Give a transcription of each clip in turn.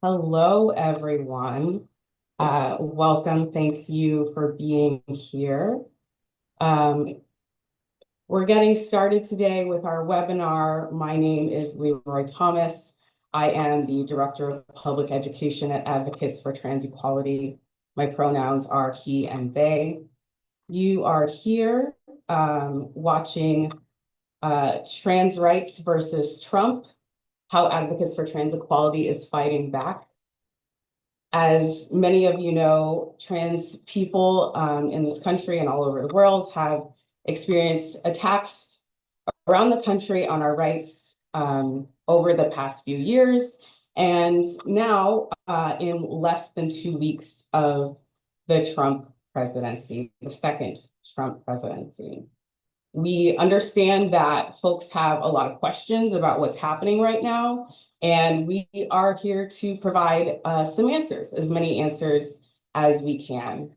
Hello, everyone. Welcome. Thanks you for being here. Um, we're getting started today with our webinar. My name is Leroy Thomas. I am the Director of Public Education at Advocates for Trans Equality. My pronouns are he and they. You are here watching Trans Rights versus Trump, how Advocates for Trans Equality is fighting back. As many of you know, trans people in this country and all over the world have experienced attacks around the country on our rights over the past few years. And now, in less than 2 weeks of the Trump presidency, the second Trump presidency. We understand that folks have a lot of questions about what's happening right now, and we are here to provide some answers, as many answers as we can.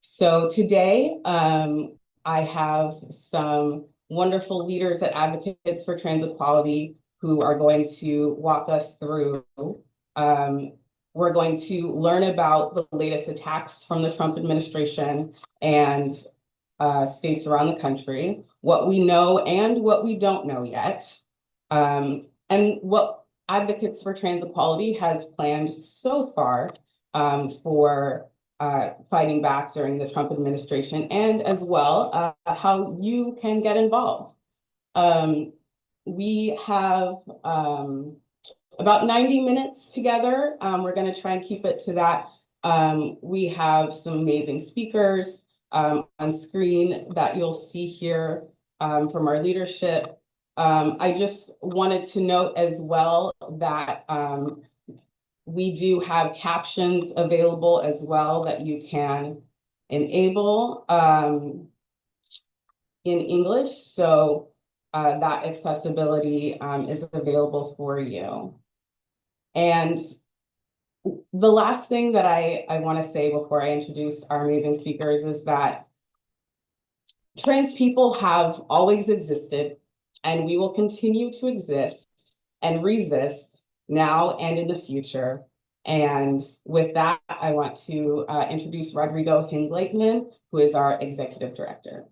So today, I have some wonderful leaders at Advocates for Trans Equality who are going to walk us through. Um, we're going to learn about the latest attacks from the Trump administration and states around the country, what we know and what we don't know yet, and what Advocates for Trans Equality has planned so far for fighting back during the Trump administration, and as well how you can get involved. We have about 90 minutes together. We're going to try and keep it to that. We have some amazing speakers on screen that you'll see here from our leadership. I just wanted to note as well that we do have captions available as well that you can enable in English. So that accessibility is available for you. And the last thing that I want to say before I introduce our amazing speakers is that trans people have always existed, and we will continue to exist and resist now and in the future. And with that, I want to introduce Rodrigo Hingleitman, who is our executive director.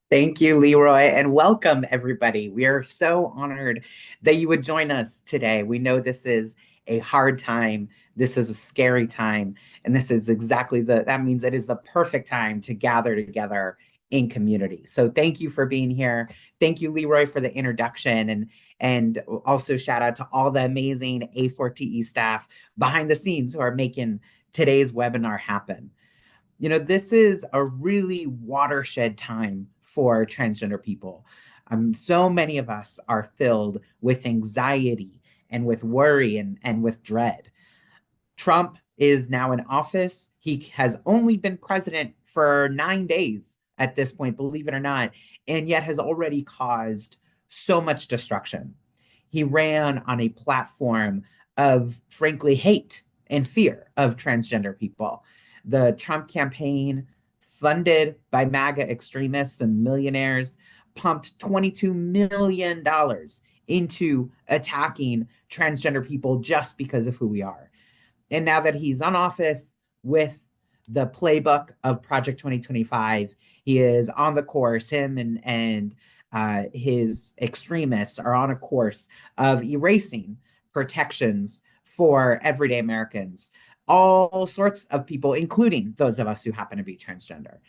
Thank you, Leroy, and welcome everybody. We are so honored that you would join us today. We know this is a hard time, this is a scary time, and this is exactly that means it is the perfect time to gather together in community. So thank you for being here. Thank you, Leroy, for the introduction, and also shout out to all the amazing A4TE staff behind the scenes who are making today's webinar happen. You know, this is a really watershed time for transgender people. So many of us are filled with anxiety and with worry and with dread. Trump is now in office. He has only been president for 9 days at this point, believe it or not, and yet has already caused so much destruction. He ran on a platform of, frankly, hate and fear of transgender people. The Trump campaign, funded by MAGA extremists and millionaires, pumped $22 million into attacking transgender people just because of who we are. And now that he's on office with the playbook of Project 2025, he is on the course, him and his extremists are on a course of erasing protections for everyday Americans, all sorts of people, including those of us who happen to be transgender.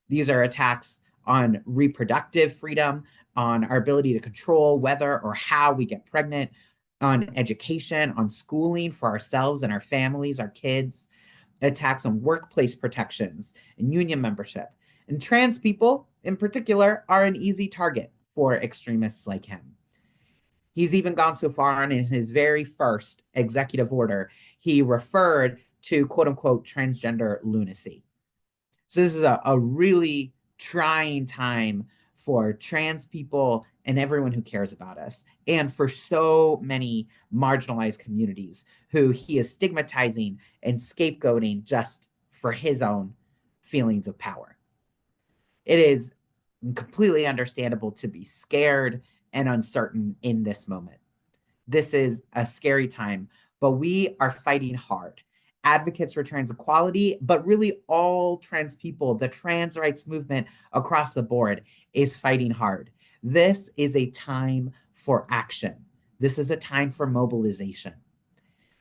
These are attacks on reproductive freedom, on our ability to control whether or how we get pregnant, on education, on schooling for ourselves and our families, our kids, attacks on workplace protections and union membership. And trans people, in particular, are an easy target for extremists like him. He's even gone so far in his very first executive order, he referred to quote unquote transgender lunacy. So this is a really trying time for trans people and everyone who cares about us, and for so many marginalized communities who he is stigmatizing and scapegoating just for his own feelings of power. It is completely understandable to be scared and uncertain in this moment. This is a scary time, but we are fighting hard. Advocates for trans equality, but really all trans people, the trans rights movement across the board is fighting hard. This is a time for action. This is a time for mobilization.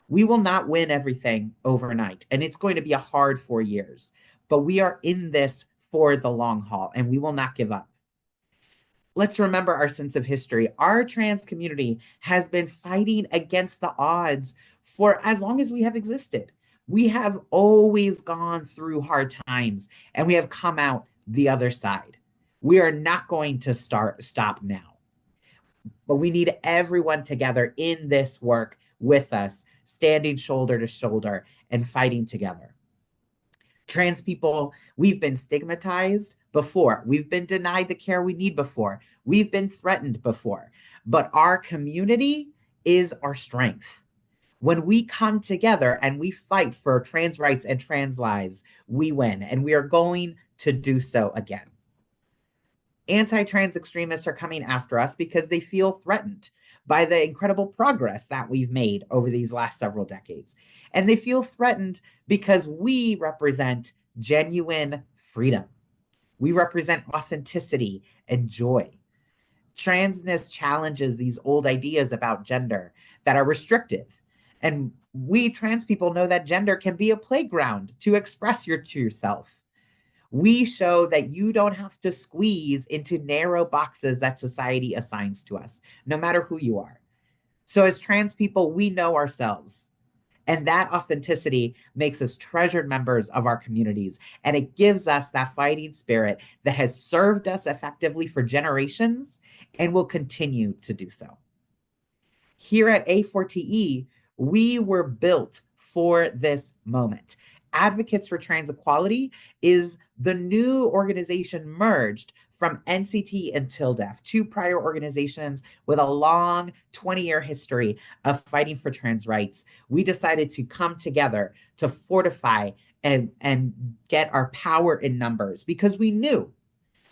We will not win everything overnight, and it's going to be a hard 4 years, but we are in this for the long haul, and we will not give up. Let's remember our sense of history. Our trans community has been fighting against the odds for as long as we have existed. We have always gone through hard times and we have come out the other side. We are not going to stop now, but we need everyone together in this work with us, standing shoulder to shoulder and fighting together. Trans people, we've been stigmatized before. We've been denied the care we need before. We've been threatened before. But our community is our strength. When we come together and we fight for trans rights and trans lives, we win, and we are going to do so again. Anti-trans extremists are coming after us because they feel threatened by the incredible progress that we've made over these last several decades. And they feel threatened because we represent genuine freedom. We represent authenticity and joy. Transness challenges these old ideas about gender that are restrictive. And we trans people know that gender can be a playground to express your true self. We show that you don't have to squeeze into narrow boxes that society assigns to us, no matter who you are. So as trans people, we know ourselves. And that authenticity makes us treasured members of our communities. And it gives us that fighting spirit that has served us effectively for generations and will continue to do so. Here at A4TE, we were built for this moment. Advocates for Trans Equality is the new organization merged from NCT and TILDEF, two prior organizations with a long 20-year history of fighting for trans rights. We decided to come together to fortify and get our power in numbers because we knew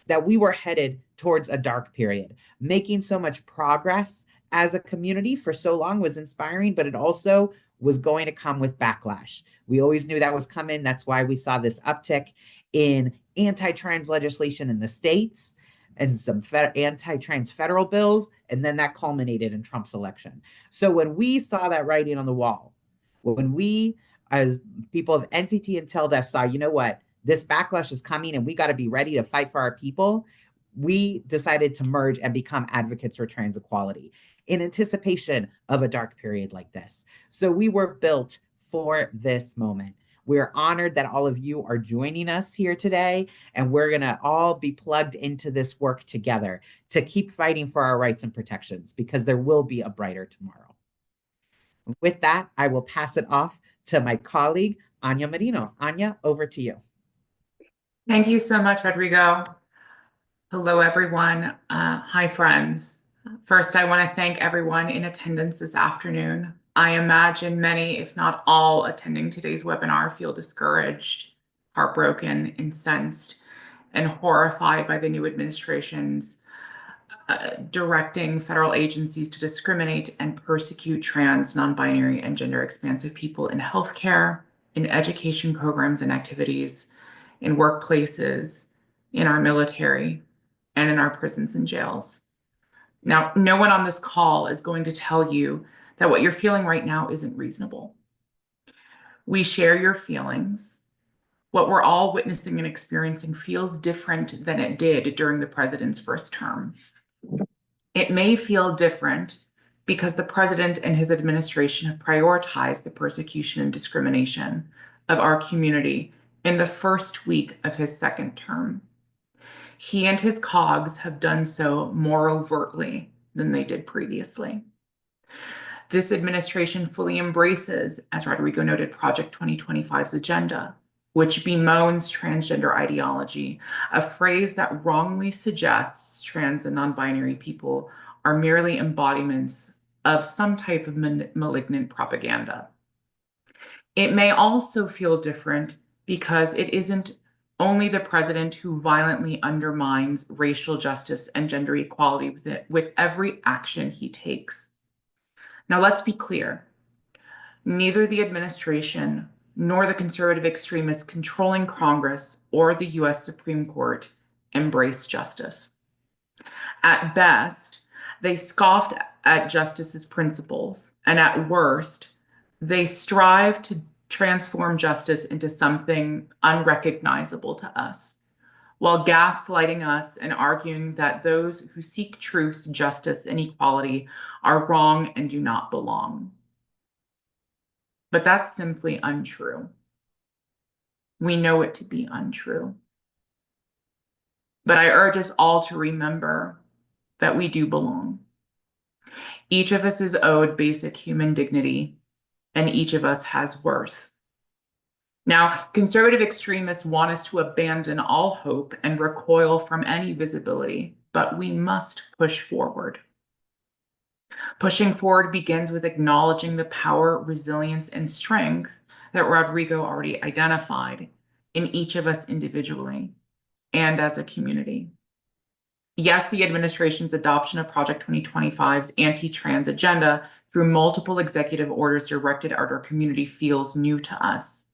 that we were headed towards a dark period. Making so much progress as a community for so long was inspiring, but it also was going to come with backlash. We always knew that was coming. That's why we saw this uptick in anti-trans legislation in the states and some anti-trans federal bills, and then that culminated in Trump's election. So when we saw that writing on the wall, when we, as people of NCT and TILDEF saw, you know what, this backlash is coming and we got to be ready to fight for our people, we decided to merge and become advocates for trans equality in anticipation of a dark period like this. So we were built for this moment. We're honored that all of you are joining us here today, and we're going to all be plugged into this work together to keep fighting for our rights and protections, because there will be a brighter tomorrow. With that, I will pass it off to my colleague, Anya Merino. Anya, over to you. Thank you so much, Rodrigo. Hello, everyone. Hi, friends. First, I want to thank everyone in attendance this afternoon. I imagine many, if not all, attending today's webinar feel discouraged, heartbroken, incensed, and horrified by the new administration's directing federal agencies to discriminate and persecute trans, non-binary, and gender-expansive people in healthcare, in education programs and activities, in workplaces, in our military, and in our prisons and jails. Now, no one on this call is going to tell you that what you're feeling right now isn't reasonable. We share your feelings. What we're all witnessing and experiencing feels different than it did during the president's first term. It may feel different because the president and his administration have prioritized the persecution and discrimination of our community in the first week of his second term. He and his colleagues have done so more overtly than they did previously. This administration fully embraces, as Rodrigo noted, Project 2025's agenda, which bemoans transgender ideology, a phrase that wrongly suggests trans and non-binary people are merely embodiments of some type of malignant propaganda. It may also feel different because it isn't only the president who violently undermines racial justice and gender equality with every action he takes. Now, let's be clear. neither the administration nor the conservative extremists controlling Congress or the US Supreme Court embrace justice. At best, they scoffed at justice's principles, and at worst, they strive to transform justice into something unrecognizable to us, while gaslighting us and arguing that those who seek truth, justice, and equality are wrong and do not belong. But that's simply untrue. We know it to be untrue. But I urge us all to remember that we do belong. Each of us is owed basic human dignity, and each of us has worth. Now, conservative extremists want us to abandon all hope and recoil from any visibility, but we must push forward. Pushing forward begins with acknowledging the power, resilience, and strength that Rodrigo already identified in each of us individually and as a community. Yes, the administration's adoption of Project 2025's anti-trans agenda through multiple executive orders directed at our community feels new to us.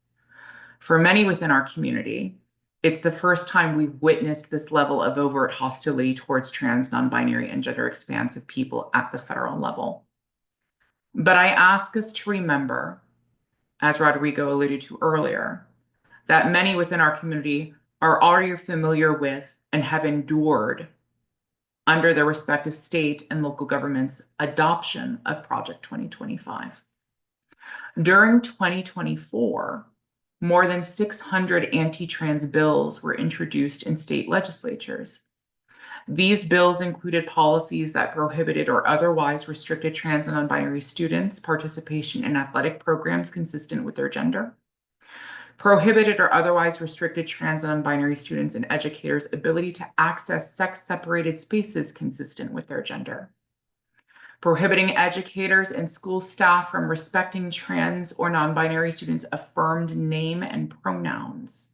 For many within our community, it's the first time we've witnessed this level of overt hostility towards trans, non-binary, and gender-expansive people at the federal level. But I ask us to remember, as Rodrigo alluded to earlier, that many within our community are already familiar with and have endured under their respective state and local governments' adoption of Project 2025. During 2024, more than 600 anti-trans bills were introduced in state legislatures. These bills included policies that prohibited or otherwise restricted trans and non-binary students' participation in athletic programs consistent with their gender, prohibited or otherwise restricted trans and non-binary students and educators' ability to access sex-separated spaces consistent with their gender, prohibiting educators and school staff from respecting trans or non-binary students' affirmed name and pronouns,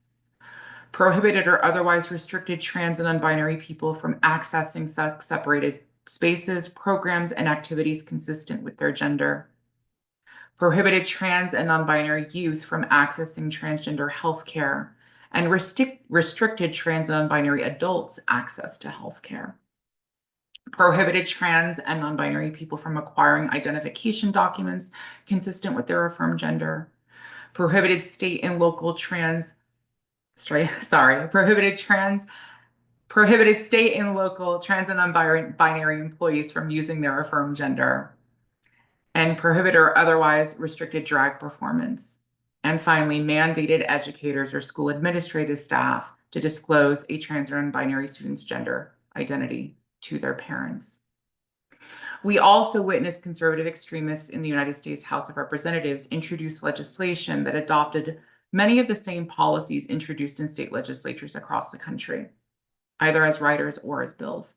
prohibited or otherwise restricted trans and non-binary people from accessing sex-separated spaces, programs, and activities consistent with their gender, prohibited trans and non-binary youth from accessing transgender healthcare, and restricted trans and non-binary adults' access to healthcare, prohibited trans and non-binary people from acquiring identification documents consistent with their affirmed gender, prohibited state and local prohibited state and local trans and non-binary employees from using their affirmed gender, and prohibited or otherwise restricted drag performance. And finally, mandated educators or school administrative staff to disclose a trans or non-binary student's gender identity to their parents. We also witnessed conservative extremists in the United States House of Representatives introduce legislation that adopted many of the same policies introduced in state legislatures across the country, either as riders or as bills.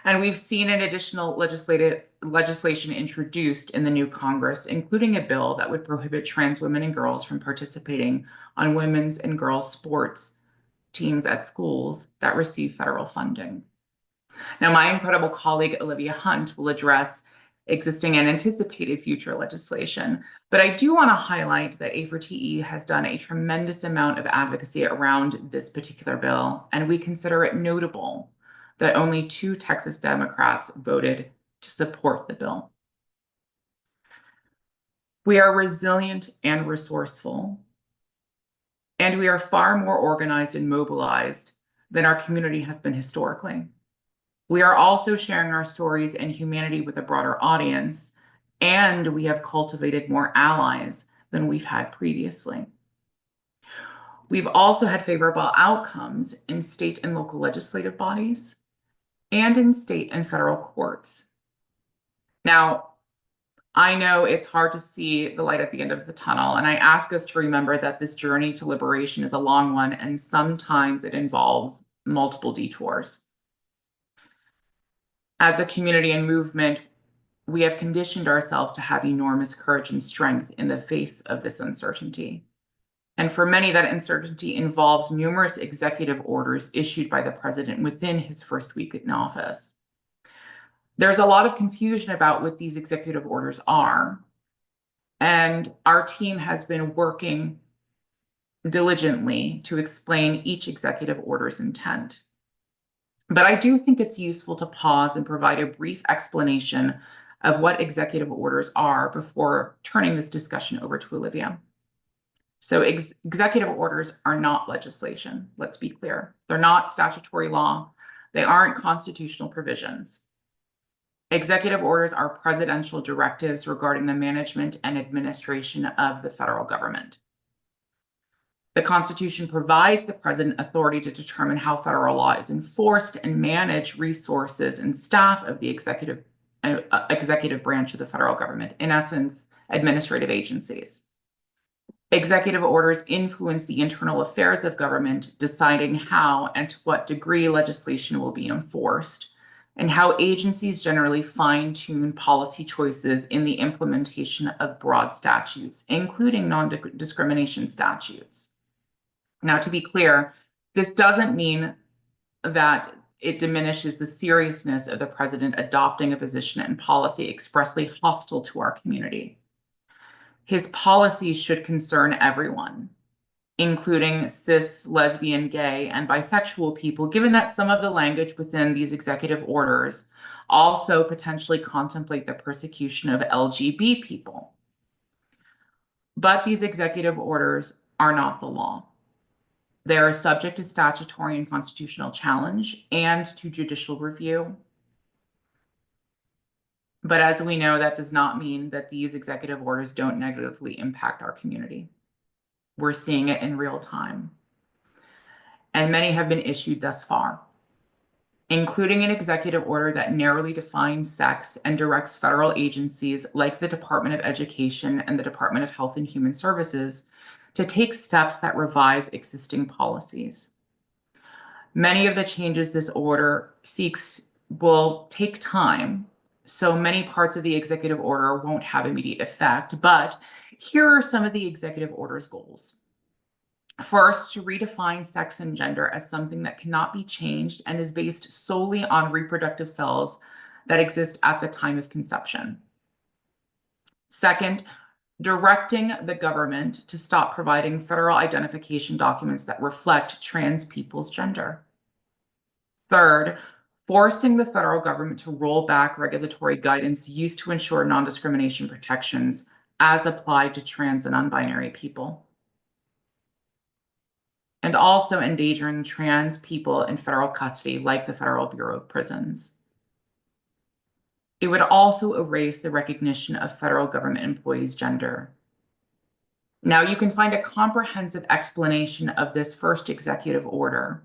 And we've seen an additional legislation introduced in the new Congress, including a bill that would prohibit trans women and girls from participating on women's and girls' sports teams at schools that receive federal funding. Now, my incredible colleague, Olivia Hunt, will address existing and anticipated future legislation, but I do want to highlight that A4TE has done a tremendous amount of advocacy around this particular bill, and we consider it notable that only 2 Texas Democrats voted to support the bill. We are resilient and resourceful, and we are far more organized and mobilized than our community has been historically. We are also sharing our stories and humanity with a broader audience, and we have cultivated more allies than we've had previously. We've also had favorable outcomes in state and local legislative bodies and in state and federal courts. Now, I know it's hard to see the light at the end of the tunnel, and I ask us to remember that this journey to liberation is a long one, and sometimes it involves multiple detours. As a community and movement, we have conditioned ourselves to have enormous courage and strength in the face of this uncertainty. And for many, that uncertainty involves numerous executive orders issued by the president within his first week in office. There's a lot of confusion about what these executive orders are. And our team has been working diligently to explain each executive order's intent. But I do think it's useful to pause and provide a brief explanation of what executive orders are before turning this discussion over to Olivia. So executive orders are not legislation, let's be clear. They're not statutory law. They aren't constitutional provisions. Executive orders are presidential directives regarding the management and administration of the federal government. The Constitution provides the president authority to determine how federal law is enforced and manage resources and staff of the executive branch of the federal government, in essence, administrative agencies. Executive orders influence the internal affairs of government, deciding how and to what degree legislation will be enforced, and how agencies generally fine-tune policy choices in the implementation of broad statutes, including non-discrimination statutes. Now, to be clear, this doesn't mean that it diminishes the seriousness of the president adopting a position and policy expressly hostile to our community. His policies should concern everyone, including cis, lesbian, gay, and bisexual people, given that some of the language within these executive orders also potentially contemplate the persecution of LGBT people. But these executive orders are not the law. They are subject to statutory and constitutional challenge and to judicial review. But as we know, that does not mean that these executive orders don't negatively impact our community. We're seeing it in real time. And many have been issued thus far, including an executive order that narrowly defines sex and directs federal agencies like the Department of Education and the Department of Health and Human Services to take steps that revise existing policies. Many of the changes this order seeks will take time, so many parts of the executive order won't have immediate effect, but here are some of the executive order's goals. First, to redefine sex and gender as something that cannot be changed and is based solely on reproductive cells that exist at the time of conception. Second, directing the government to stop providing federal identification documents that reflect trans people's gender. Third, forcing the federal government to roll back regulatory guidance used to ensure non-discrimination protections as applied to trans and non-binary people. And also endangering trans people in federal custody, like the Federal Bureau of Prisons. It would also erase the recognition of federal government employees' gender. Now, you can find a comprehensive explanation of this first executive order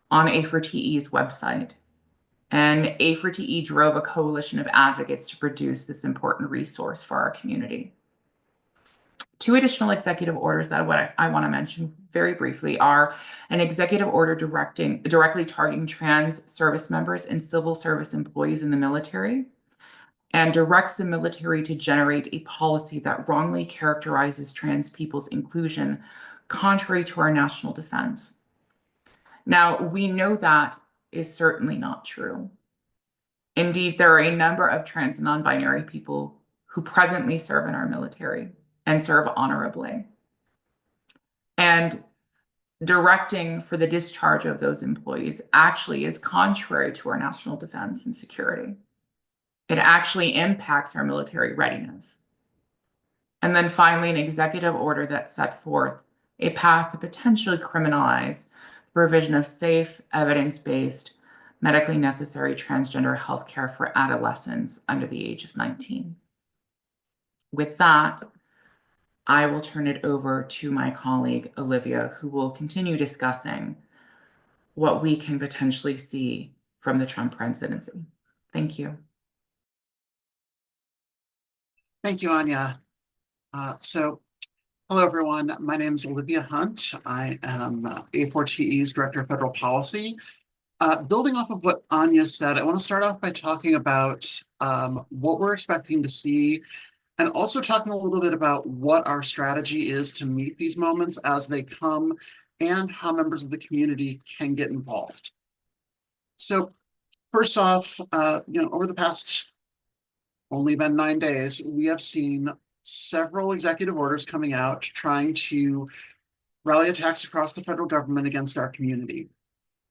on A4TE's website. And A4TE drove a coalition of advocates to produce this important resource for our community. Two additional executive orders that I want to mention very briefly are an executive order directly targeting trans service members and civil service employees in the military, and directs the military to generate a policy that wrongly characterizes trans people's inclusion, contrary to our national defense. Now, we know that is certainly not true. Indeed, there are a number of trans and non-binary people who presently serve in our military and serve honorably. And directing for the discharge of those employees actually is contrary to our national defense and security. It actually impacts our military readiness. And then finally, an executive order that set forth a path to potentially criminalize the provision of safe, evidence-based, medically necessary transgender healthcare for adolescents under the age of 19. With that, I will turn it over to my colleague, Olivia, who will continue discussing what we can potentially see from the Trump presidency. Thank you. Thank you, Anya. Hello, everyone. My name is Olivia Hunt. I am A4TE's Director of Federal Policy. Building off of what Anya said, I want to start off by talking about what we're expecting to see, and also talking a little bit about what our strategy is to meet these moments as they come and how members of the community can get involved. So first off, over the past only been 9 days, we have seen several executive orders coming out trying to rally attacks across the federal government against our community.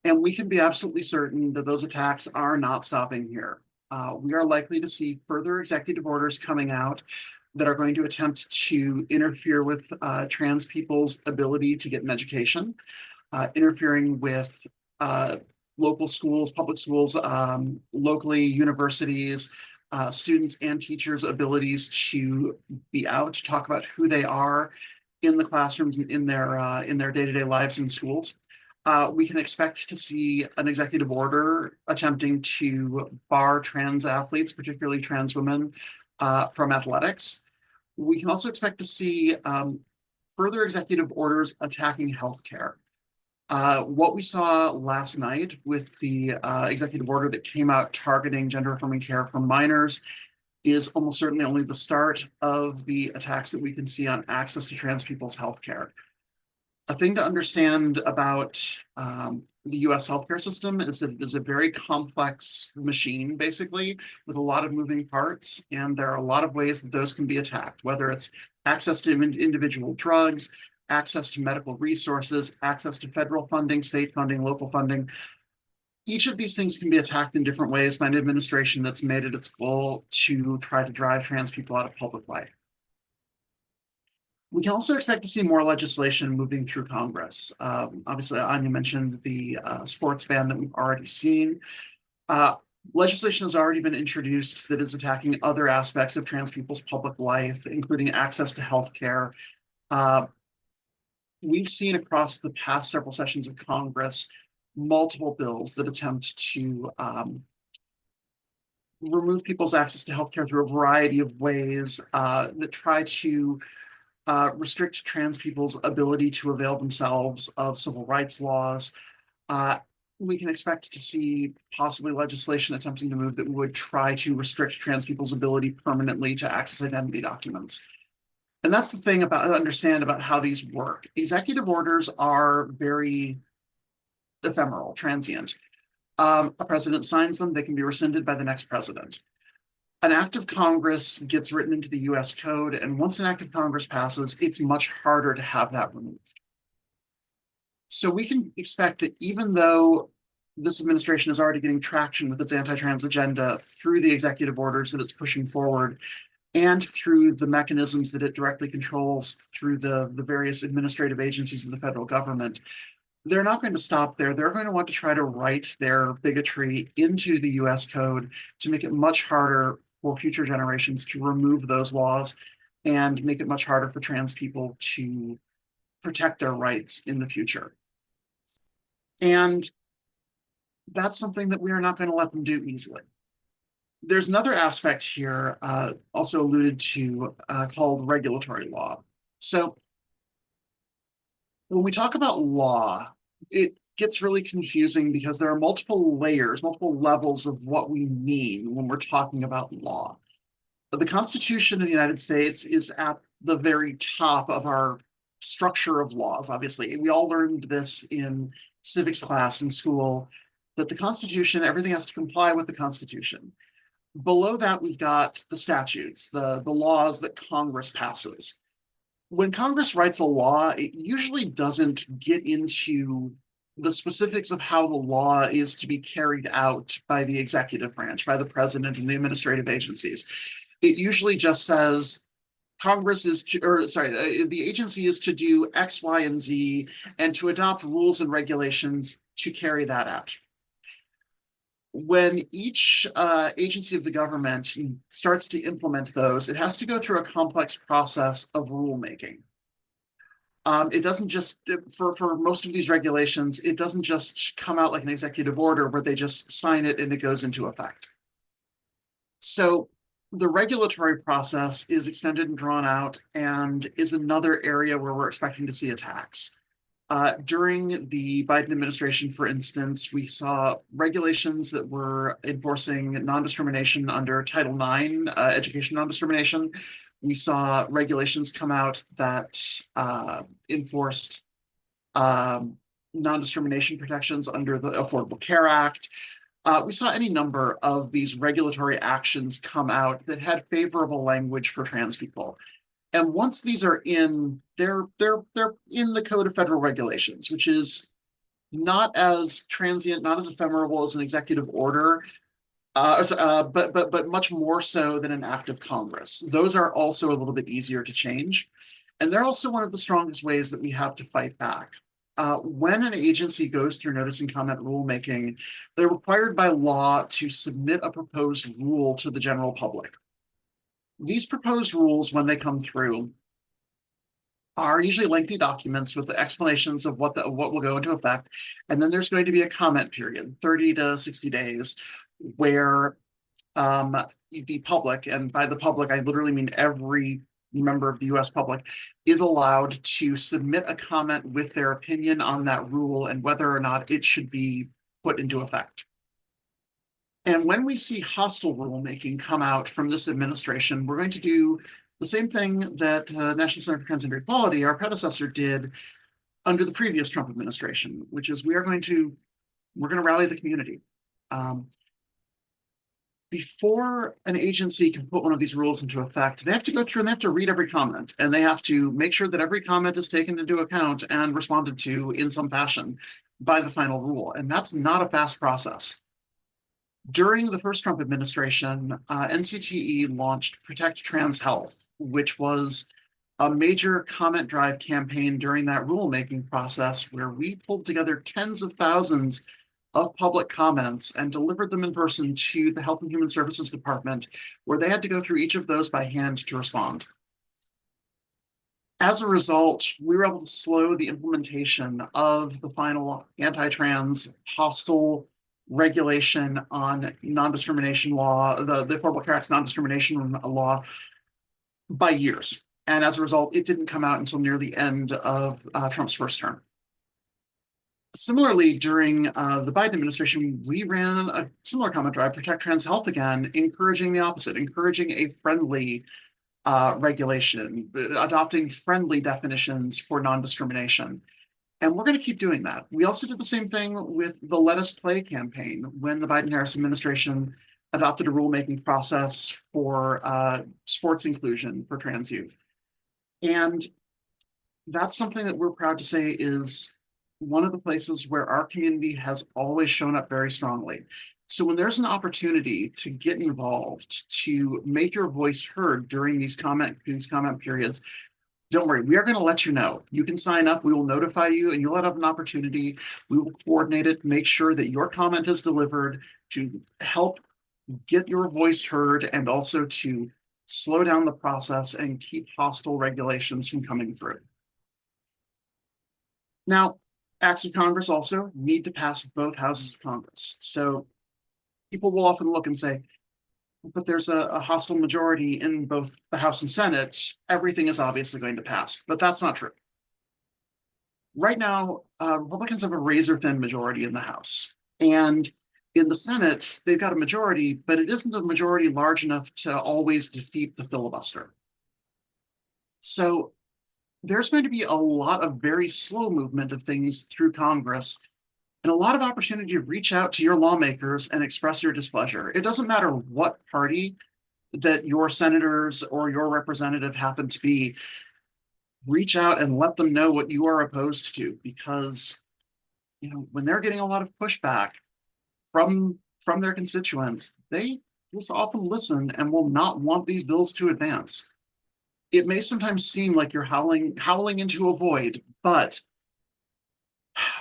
And we can be absolutely certain that those attacks are not stopping here. We are likely to see further executive orders coming out that are going to attempt to interfere with trans people's ability to get an education, interfering with local schools, public schools, locally universities, students and teachers' abilities to be out, to talk about who they are in the classrooms and in their day-to-day lives in schools. We can expect to see an executive order attempting to bar trans athletes, particularly trans women, from athletics. We can also expect to see further executive orders attacking healthcare. What we saw last night with the executive order that came out targeting gender-affirming care for minors is almost certainly only the start of the attacks that we can see on access to trans people's healthcare. A thing to understand about the US healthcare system is that it is a very complex machine, basically, with a lot of moving parts, and there are a lot of ways that those can be attacked, whether it's access to individual drugs, access to medical resources, access to federal funding, state funding, local funding. Each of these things can be attacked in different ways by an administration that's made it its goal to try to drive trans people out of public life. We can also expect to see more legislation moving through Congress. Obviously, Anya mentioned the sports ban that we've already seen. Legislation has already been introduced that is attacking other aspects of trans people's public life, including access to healthcare. We've seen across the past several sessions of Congress multiple bills that attempt to remove people's access to healthcare through a variety of ways that try to restrict trans people's ability to avail themselves of civil rights laws. We can expect to see possibly legislation attempting to move that would try to restrict trans people's ability permanently to access identity documents. And that's the thing about understand about how these work. Executive orders are very ephemeral, transient. A president signs them, they can be rescinded by the next president. An act of Congress gets written into the US Code, and once an act of Congress passes, it's much harder to have that removed. So we can expect that even though this administration is already getting traction with its anti-trans agenda through the executive orders that it's pushing forward, and through the mechanisms that it directly controls through the various administrative agencies of the federal government, they're not going to stop there. They're going to want to try to write their bigotry into the US Code to make it much harder for future generations to remove those laws and make it much harder for trans people to protect their rights in the future. And that's something that we are not going to let them do easily. There's another aspect here, also alluded to, called regulatory law. So when we talk about law, it gets really confusing because there are multiple layers, multiple levels of what we mean when we're talking about law. The Constitution of the United States is at the very top of our structure of laws, obviously. We all learned this in civics class in school, that the Constitution, everything has to comply with the Constitution. Below that, we've got the statutes, the laws that Congress passes. When Congress writes a law, it usually doesn't get into the specifics of how the law is to be carried out by the executive branch, by the president and the administrative agencies. It usually just says Congress is to, or sorry, the agency is to do X, Y, and Z, and to adopt rules and regulations to carry that out. When each agency of the government starts to implement those, it has to go through a complex process of rulemaking. It doesn't just, for most of these regulations, it doesn't just come out like an executive order where they just sign it and it goes into effect. So the regulatory process is extended and drawn out and is another area where we're expecting to see attacks. During the Biden administration, for instance, we saw regulations that were enforcing non-discrimination under Title IX, education non-discrimination. We saw regulations come out that enforced non-discrimination protections under the Affordable Care Act. We saw any number of these regulatory actions come out that had favorable language for trans people. And once these are in, they're in the Code of Federal Regulations, which is not as transient, not as ephemeral as an executive order, but much more so than an act of Congress. Those are also a little bit easier to change. And they're also one of the strongest ways that we have to fight back. When an agency goes through notice and comment rulemaking, they're required by law to submit a proposed rule to the general public. These proposed rules, when they come through, are usually lengthy documents with the explanations of what will go into effect. And then there's going to be a comment period, 30 to 60 days, where the public, and by the public, I literally mean every member of the US public, is allowed to submit a comment with their opinion on that rule and whether or not it should be put into effect. And when we see hostile rulemaking come out from this administration, we're going to do the same thing that National Center for Transgender Equality, our predecessor, did under the previous Trump administration, which is we're going to rally the community. Before an agency can put one of these rules into effect, they have to go through and they have to read every comment, and they have to make sure that every comment is taken into account and responded to in some fashion by the final rule. And that's not a fast process. During the first Trump administration, NCTE launched Protect Trans Health, which was a major comment drive campaign during that rulemaking process where we pulled together tens of thousands of public comments and delivered them in person to the Health and Human Services Department, where they had to go through each of those by hand to respond. As a result, we were able to slow the implementation of the final anti-trans hostile regulation on non-discrimination law, the Affordable Care Act's non-discrimination law, by years. And as a result, it didn't come out until near the end of Trump's first term. Similarly, during the Biden administration, we ran a similar comment drive, Protect Trans Health again, encouraging the opposite, encouraging a friendly regulation, adopting friendly definitions for non-discrimination. And we're going to keep doing that. We also did the same thing with the Let Us Play campaign when the Biden-Harris administration adopted a rulemaking process for sports inclusion for trans youth. And that's something that we're proud to say is one of the places where our community has always shown up very strongly. So when there's an opportunity to get involved, to make your voice heard during these comment periods, don't worry, we are going to let you know. You can sign up, we will notify you, and you'll have an opportunity. We will coordinate it, make sure that your comment is delivered to help get your voice heard and also to slow down the process and keep hostile regulations from coming through. Now, acts of Congress also need to pass both houses of Congress. So people will often look and say, but there's a hostile majority in both the House and Senate, everything is obviously going to pass. But that's not true. Right now, Republicans have a razor-thin majority in the House. And in the Senate, they've got a majority, but it isn't a majority large enough to always defeat the filibuster. So there's going to be a lot of very slow movement of things through Congress and a lot of opportunity to reach out to your lawmakers and express your displeasure. It doesn't matter what party that your senators or your representative happen to be, reach out and let them know what you are opposed to, because when they're getting a lot of pushback from their constituents, they will often listen and will not want these bills to advance. It may sometimes seem like you're howling into a void, but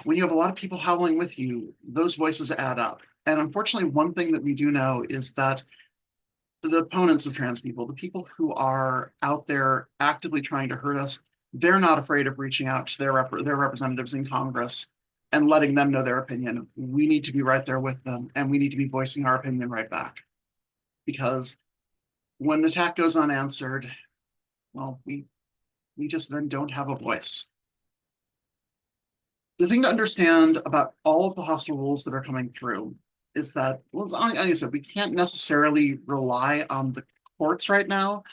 when you have a lot of people howling with you, those voices add up. And unfortunately, one thing that we do know is that the opponents of trans people, the people who are out there actively trying to hurt us, they're not afraid of reaching out to their representatives in Congress and letting them know their opinion. We need to be right there with them, and we need to be voicing our opinion right back. Because when the attack goes unanswered, well, we just then don't have a voice. The thing to understand about all of the hostile rules that are coming through is that, well, as I said, we can't necessarily rely on the courts right now,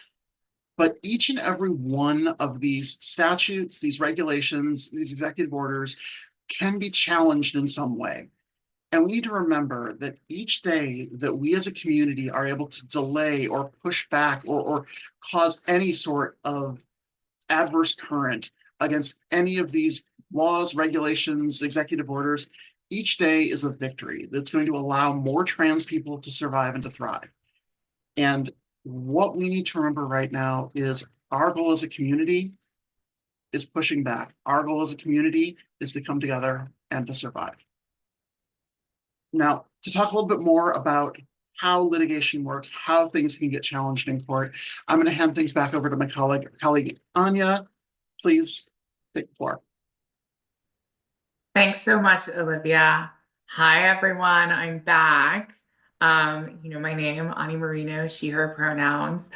but each and every one of these statutes, these regulations, these executive orders can be challenged in some way. And we need to remember that each day that we as a community are able to delay or push back or cause any sort of adverse current against any of these laws, regulations, executive orders, each day is a victory that's going to allow more trans people to survive and to thrive. And what we need to remember right now is our goal as a community is pushing back. Our goal as a community is to come together and to survive. Now, to talk a little bit more about how litigation works, how things can get challenged in court, I'm going to hand things back over to my colleague Anya. Please take the floor. Thanks so much, Olivia. Hi, everyone. I'm back. You know my name, Ani Marino, she, her pronouns.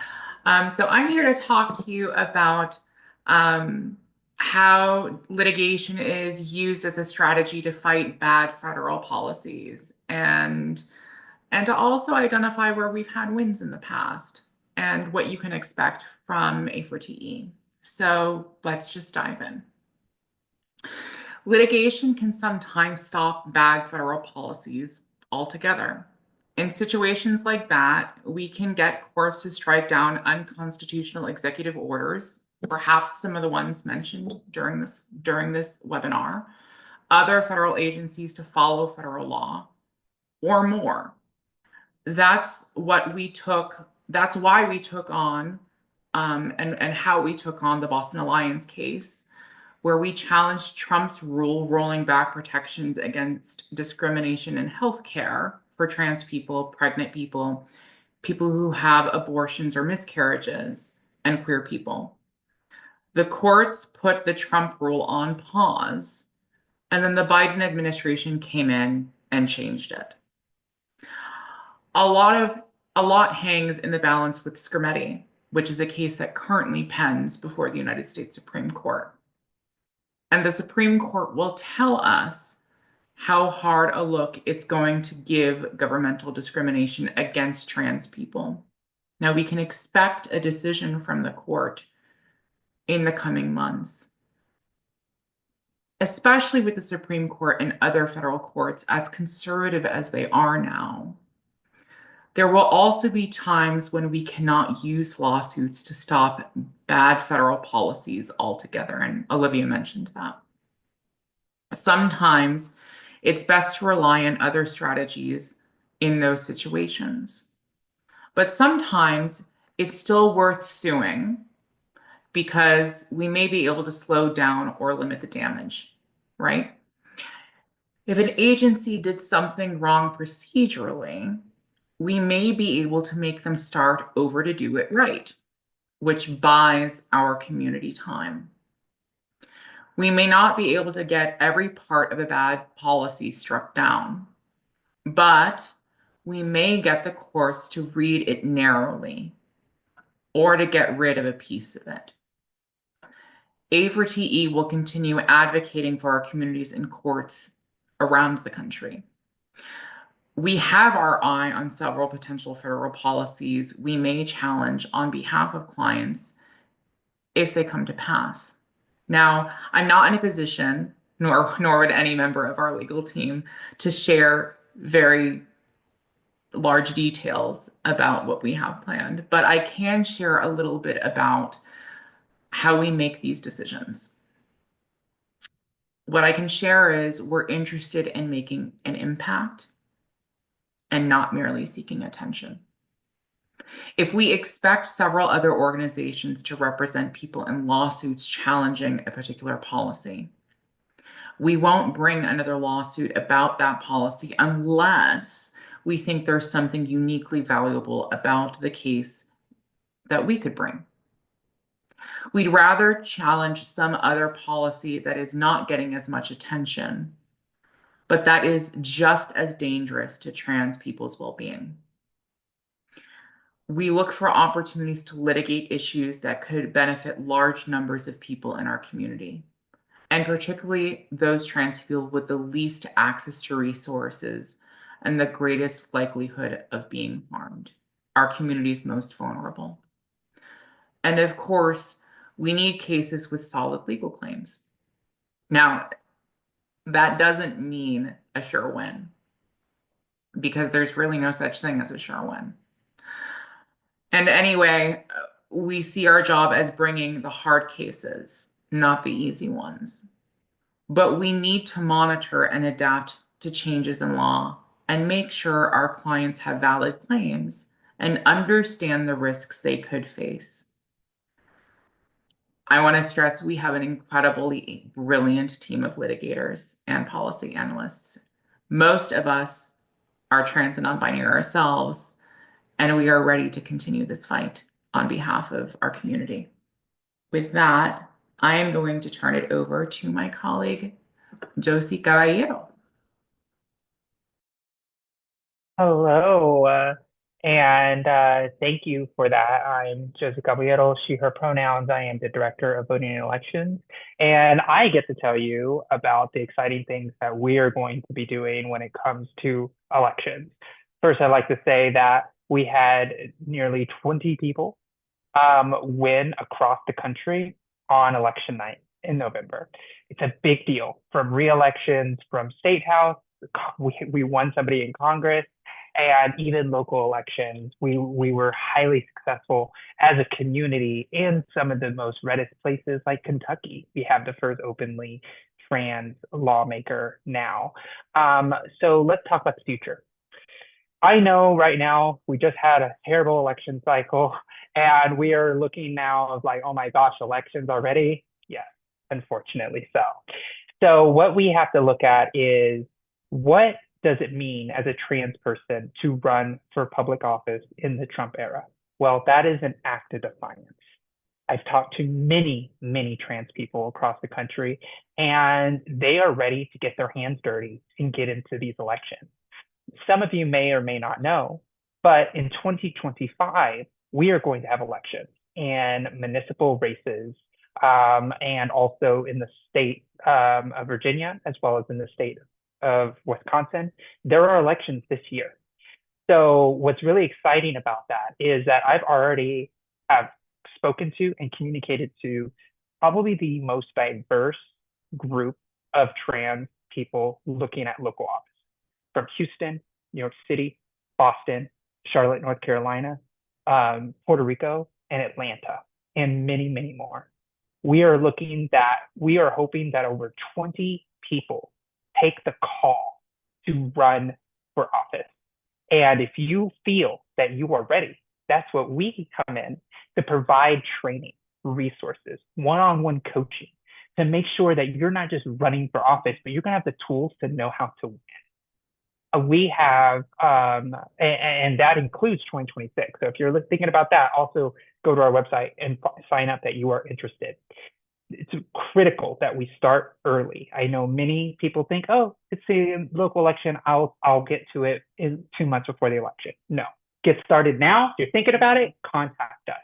So I'm here to talk to you about how litigation is used as a strategy to fight bad federal policies and to also identify where we've had wins in the past and what you can expect from A4TE. So let's just dive in. Litigation can sometimes stop bad federal policies altogether. In situations like that, we can get courts to strike down unconstitutional executive orders, perhaps some of the ones mentioned during this webinar, other federal agencies to follow federal law, or more. That's why we took on and how we took on the Boston Alliance case, where we challenged Trump's rule rolling back protections against discrimination in healthcare for trans people, pregnant people, people who have abortions or miscarriages, and queer people. The courts put the Trump rule on pause, and then the Biden administration came in and changed it. A lot hangs in the balance with Skrmetti, which is a case that currently pens before the United States Supreme Court. And the Supreme Court will tell us how hard a look it's going to give governmental discrimination against trans people. Now, we can expect a decision from the court in the coming months, especially with the Supreme Court and other federal courts as conservative as they are now. There will also be times when we cannot use lawsuits to stop bad federal policies altogether, and Olivia mentioned that. Sometimes it's best to rely on other strategies in those situations. But sometimes it's still worth suing because we may be able to slow down or limit the damage, right? If an agency did something wrong procedurally, we may be able to make them start over to do it right, which buys our community time. We may not be able to get every part of a bad policy struck down, but we may get the courts to read it narrowly or to get rid of a piece of it. A4TE will continue advocating for our communities in courts around the country. We have our eye on several potential federal policies we may challenge on behalf of clients if they come to pass. Now, I'm not in a position, nor would any member of our legal team, to share very large details about what we have planned, but I can share a little bit about how we make these decisions. What I can share is we're interested in making an impact and not merely seeking attention. If we expect several other organizations to represent people in lawsuits challenging a particular policy, we won't bring another lawsuit about that policy unless we think there's something uniquely valuable about the case that we could bring. We'd rather challenge some other policy that is not getting as much attention, but that is just as dangerous to trans people's well-being. We look for opportunities to litigate issues that could benefit large numbers of people in our community, and particularly those trans people with the least access to resources and the greatest likelihood of being harmed, our community's most vulnerable. And of course, we need cases with solid legal claims. Now, that doesn't mean a sure win, because there's really no such thing as a sure win. And anyway, we see our job as bringing the hard cases, not the easy ones. But we need to monitor and adapt to changes in law and make sure our clients have valid claims and understand the risks they could face. I want to stress we have an incredibly brilliant team of litigators and policy analysts. Most of us are trans and non-binary ourselves, and we are ready to continue this fight on behalf of our community. With that, I am going to turn it over to my colleague, Josie Caballero. Hello, thank you for that. I'm Josie Caballero, she, her pronouns. I am the Director of Voting and Elections, and I get to tell you about the exciting things that we are going to be doing when it comes to elections. First, I'd like to say that we had nearly 20 people win across the country on election night in November. It's a big deal. From re-elections, from state house, we won somebody in Congress, and even local elections. We were highly successful as a community in some of the most reddest places like Kentucky. We have the first openly trans lawmaker now. So let's talk about the future. I know right now we just had a terrible election cycle, and we are looking now of like, oh my gosh, elections already? Yes, unfortunately so. So what we have to look at is, what does it mean as a trans person to run for public office in the Trump era? Well, that is an act of defiance. I've talked to many, many trans people across the country, and they are ready to get their hands dirty and get into these elections. Some of you may or may not know, but in 2025, we are going to have elections and municipal races, and also in the state of Virginia, as well as in the state of Wisconsin. There are elections this year. So what's really exciting about that is that I've already have spoken to and communicated to probably the most diverse group of trans people looking at local office, from Houston, New York City, Boston, Charlotte, North Carolina, Puerto Rico, and Atlanta, and many, many more. We are hoping that over 20 people take the call to run for office. And if you feel that you are ready, that's what we come in to provide training, resources, one-on-one coaching to make sure that you're not just running for office, but you're going to have the tools to know how to win. We have, and that includes 2026. So if you're thinking about that, also go to our website and sign up that you are interested. It's critical that we start early. I know many people think, oh, it's a local election, I'll get to it in 2 months before the election. No, get started now. If you're thinking about it, contact us.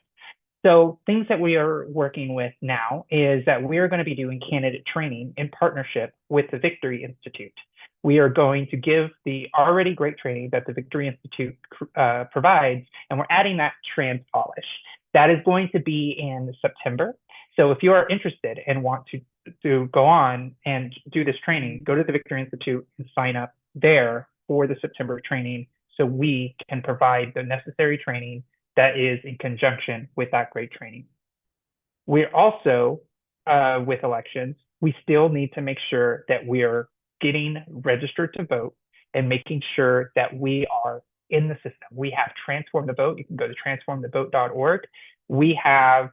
So things that we are working with now is that we are going to be doing candidate training in partnership with the Victory Institute. We are going to give the already great training that the Victory Institute provides, and we're adding that trans polish. That is going to be in September. So if you are interested and want to go on and do this training, go to the Victory Institute and sign up there for the September training so we can provide the necessary training that is in conjunction with that great training. We're also, with elections, we still need to make sure that we are getting registered to vote and making sure that we are in the system. We have Transform the Vote. You can go to transformthevote.org. We have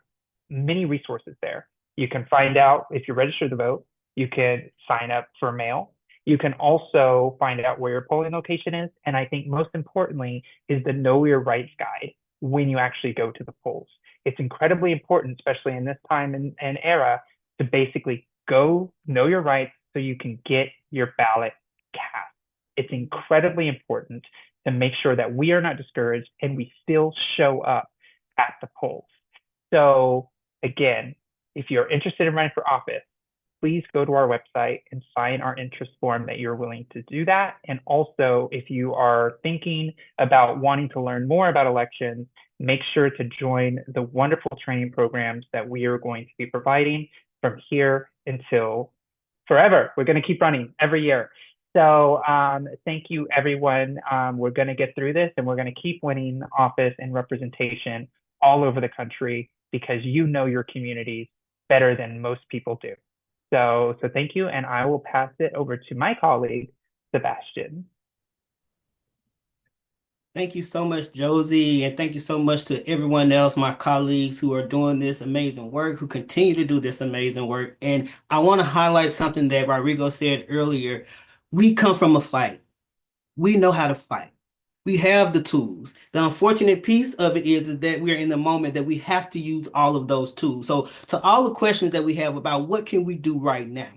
many resources there. You can find out if you're registered to vote. You can sign up for mail. You can also find out where your polling location is. And I think most importantly is the Know Your Rights guide when you actually go to the polls. It's incredibly important, especially in this time and era, to basically go know your rights so you can get your ballot cast. It's incredibly important to make sure that we are not discouraged and we still show up at the polls. So again, if you're interested in running for office, please go to our website and sign our interest form that you're willing to do that. And also, if you are thinking about wanting to learn more about elections, make sure to join the wonderful training programs that we are going to be providing from here until forever. We're going to keep running every year. So thank you, everyone. We're going to get through this, and we're going to keep winning office and representation all over the country because you know your communities better than most people do. So thank you, and I will pass it over to my colleague, Sebastian. Thank you so much, Josie, and thank you so much to everyone else, my colleagues who are doing this amazing work, who continue to do this amazing work. And I want to highlight something that Rodrigo said earlier. We come from a fight. We know how to fight. We have the tools. The unfortunate piece of it is that we're in the moment that we have to use all of those tools. So to all the questions that we have about what can we do right now,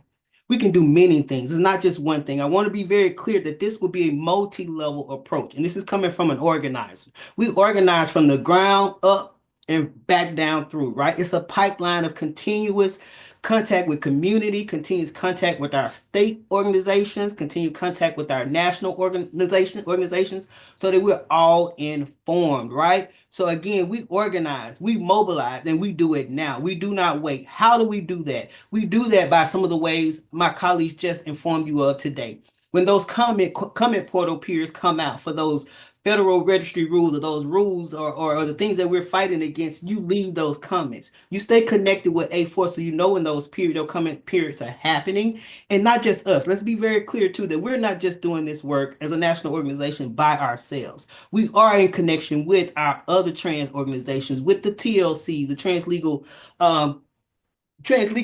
we can do many things. It's not just one thing. I want to be very clear that this will be a multi-level approach. And this is coming from an organizer. We organize from the ground up and back down through, right? It's a pipeline of continuous contact with community, continuous contact with our state organizations, continued contact with our national organizations, so that we're all informed, right? So again, we organize, we mobilize, and we do it now. We do not wait. How do we do that? We do that by some of the ways my colleagues just informed you of today. When those comment portal periods come out for those federal registry rules, or those rules, or the things that we're fighting against, you leave those comments. You stay connected with A4 so you know when those comment periods are happening. And not just us. Let's be very clear too that we're not just doing this work as a national organization by ourselves. We are in connection with our other trans organizations, with the TLCs, the trans legal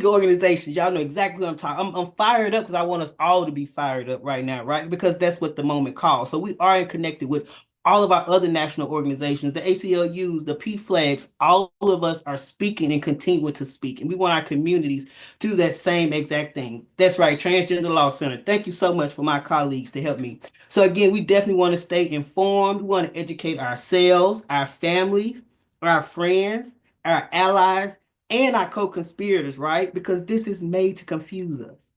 organizations. Y'all know exactly what I'm talking. I'm fired up because I want us all to be fired up right now, right? Because that's what the moment calls. So we are connected with all of our other national organizations, the ACLUs, the PFLAGs. All of us are speaking and continuing to speak. And we want our communities to do that same exact thing. That's right, Transgender Law Center. Thank you so much for my colleagues to help me. So again, we definitely want to stay informed. We want to educate ourselves, our families, our friends, our allies, and our co-conspirators, right? Because this is made to confuse us.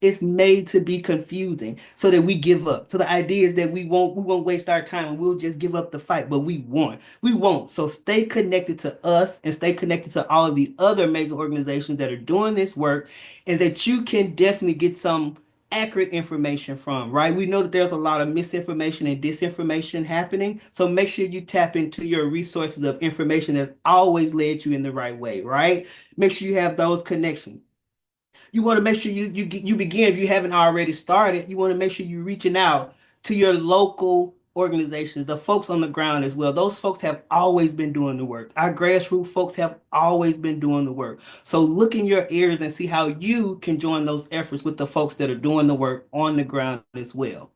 It's made to be confusing so that we give up. So the idea is that we won't waste our time and we'll just give up the fight, but we won't. We won't. So stay connected to us and stay connected to all of the other amazing organizations that are doing this work, and that you can definitely get some accurate information from, right? We know that there's a lot of misinformation and disinformation happening. So make sure you tap into your resources of information that's always led you in the right way, right? Make sure you have those connections. You want to make sure you begin, if you haven't already started, you want to make sure you're reaching out to your local organizations, the folks on the ground as well. Those folks have always been doing the work. Our grassroots folks have always been doing the work. So look in your ears and see how you can join those efforts with the folks that are doing the work on the ground as well.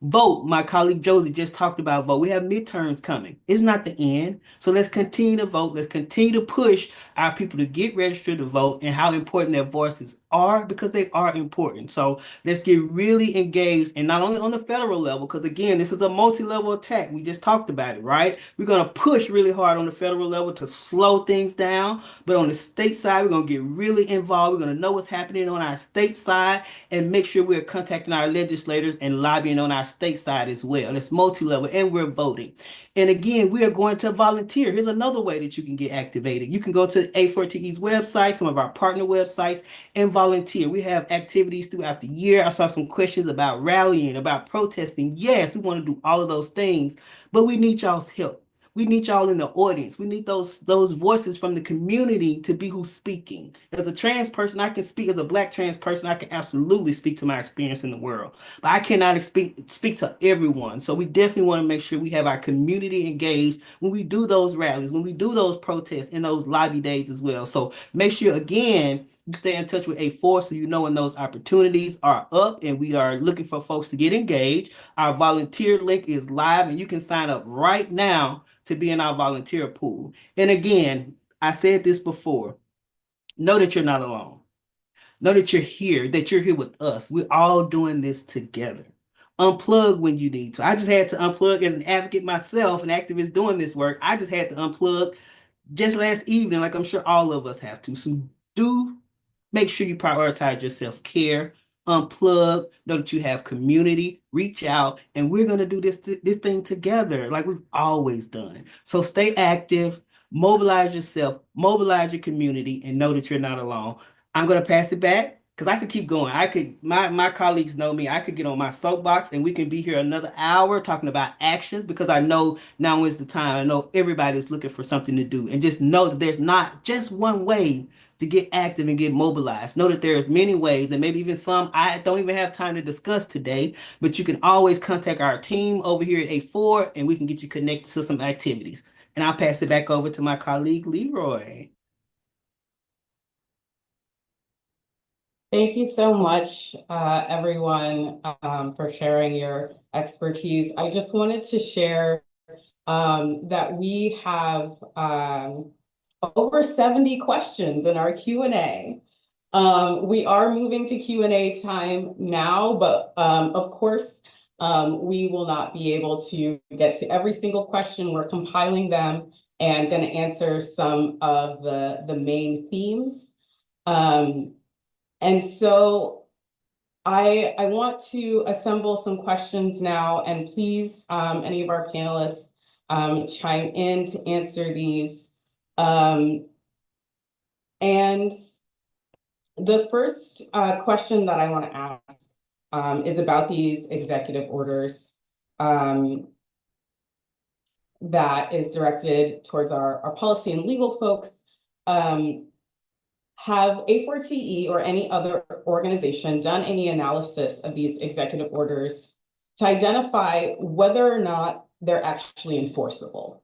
Vote. My colleague Josie just talked about vote. We have midterms coming. It's not the end. So let's continue to vote. Let's continue to push our people to get registered to vote, and how important their voices are, because they are important. So let's get really engaged, and not only on the federal level, because again, this is a multi-level attack. We just talked about it, right? We're going to push really hard on the federal level to slow things down. But on the state side, we're going to get really involved. We're going to know what's happening on our state side and make sure we're contacting our legislators and lobbying on our state side as well. It's multi-level, and we're voting. And again, we are going to volunteer. Here's another way that you can get activated. You can go to A4TE's website, some of our partner websites, and volunteer. We have activities throughout the year. I saw some questions about rallying, about protesting. Yes, we want to do all of those things, but we need y'all's help. We need y'all in the audience. We need those voices from the community to be who's speaking. As a trans person, I can speak. As a Black trans person, I can absolutely speak to my experience in the world. But I cannot speak to everyone. So we definitely want to make sure we have our community engaged when we do those rallies, when we do those protests, and those lobby days as well. So make sure, again, you stay in touch with A4 so you know when those opportunities are up, and we are looking for folks to get engaged. Our volunteer link is live, and you can sign up right now to be in our volunteer pool. And again, I said this before, know that you're not alone. Know that you're here with us. We're all doing this together. Unplug when you need to. I just had to unplug as an advocate myself, an activist doing this work. I just had to unplug just last evening, like I'm sure all of us have to. So do make sure you prioritize your self-care, unplug, know that you have community, reach out, and we're going to do this thing together like we've always done. So stay active, mobilize yourself, mobilize your community, and know that you're not alone. I'm going to pass it back because I could keep going. My colleagues know me. I could get on my soapbox and we can be here another hour talking about actions because I know now is the time. I know everybody's looking for something to do. And just know that there's not just one way to get active and get mobilized. Know that there's many ways, and maybe even some I don't even have time to discuss today, but you can always contact our team over here at A4 and we can get you connected to some activities. And I'll pass it back over to my colleague, Leroy. Thank you so much, everyone, for sharing your expertise. I just wanted to share that we have over 70 questions in our Q&A. We are moving to Q&A time now, but of course, we will not be able to get to every single question. We're compiling them and going to answer some of the main themes. And so I want to assemble some questions now, and please, any of our panelists, chime in to answer these. And the first question that I want to ask is about these executive orders that is directed towards our policy and legal folks. Have A4TE or any other organization done any analysis of these executive orders to identify whether or not they're actually enforceable?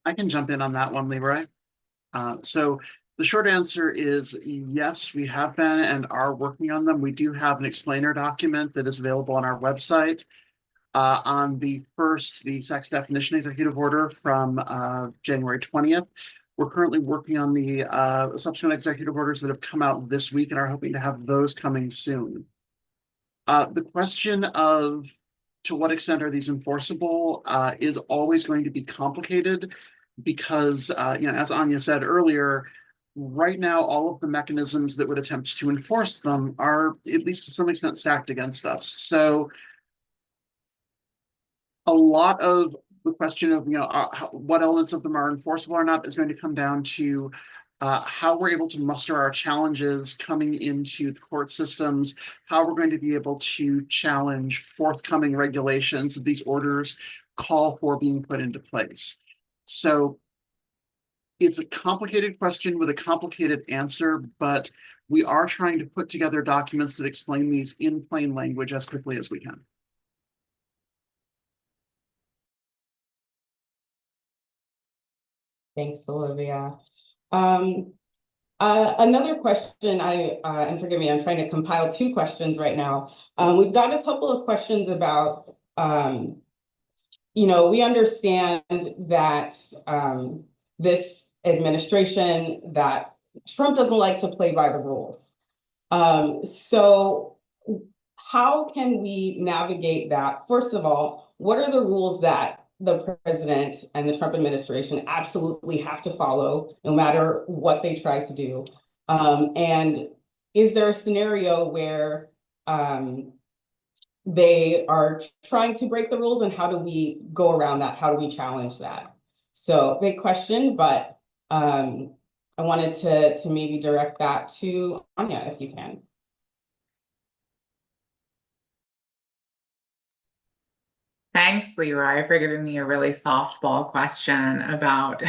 I can jump in on that one, Leroy. So the short answer is yes, we have been and are working on them. We do have an explainer document that is available on our website. On the sex definition executive order from January 20th. We're currently working on the subsequent executive orders that have come out this week and are hoping to have those coming soon. The question of to what extent are these enforceable is always going to be complicated because, as Anya said earlier, right now, all of the mechanisms that would attempt to enforce them are, at least to some extent, stacked against us. So a lot of the question of what elements of them are enforceable or not is going to come down to how we're able to muster our challenges coming into the court systems, how we're going to be able to challenge forthcoming regulations that these orders call for being put into place. So it's a complicated question with a complicated answer, but we are trying to put together documents that explain these in plain language as quickly as we can. Thanks, Olivia. Another question, and forgive me, I'm trying to compile two questions right now. We've got a couple of questions about, we understand that this administration, that Trump doesn't like to play by the rules. So how can we navigate that? First of all, what are the rules that the president and the Trump administration absolutely have to follow, no matter what they try to do? And is there a scenario where they are trying to break the rules, and how do we go around that? How do we challenge that? So big question, but I wanted to maybe direct that to Anya, if you can. Thanks, Leroy, for giving me a really softball question about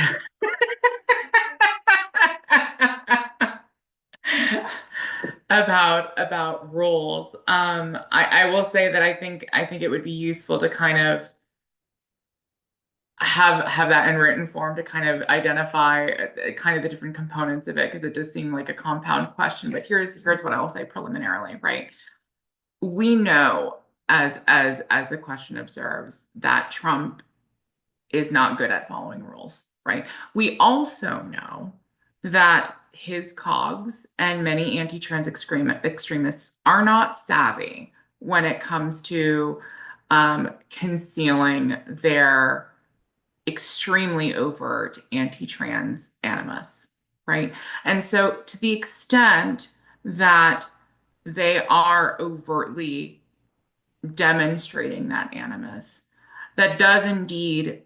about rules. I will say that I think it would be useful to kind of have that in written form to kind of identify kind of the different components of it, because it does seem like a compound question. But here's what I will say preliminarily, right? We know, as the question observes, that Trump is not good at following rules, right? We also know that his cogs and many anti-trans extremists are not savvy when it comes to concealing their extremely overt anti-trans animus, right? And so to the extent that they are overtly demonstrating that animus, that does indeed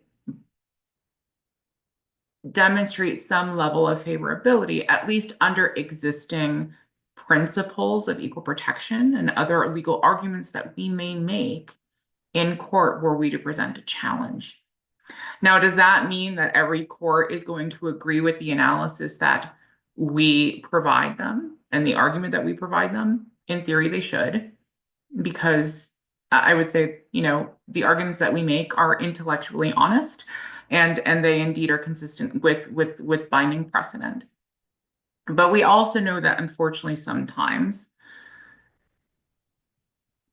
demonstrate some level of favorability, at least under existing principles of equal protection and other legal arguments that we may make in court were we to present a challenge. Now, does that mean that every court is going to agree with the analysis that we provide them and the argument that we provide them? In theory, they should, because I would say, the arguments that we make are intellectually honest and they indeed are consistent with binding precedent. But we also know that unfortunately sometimes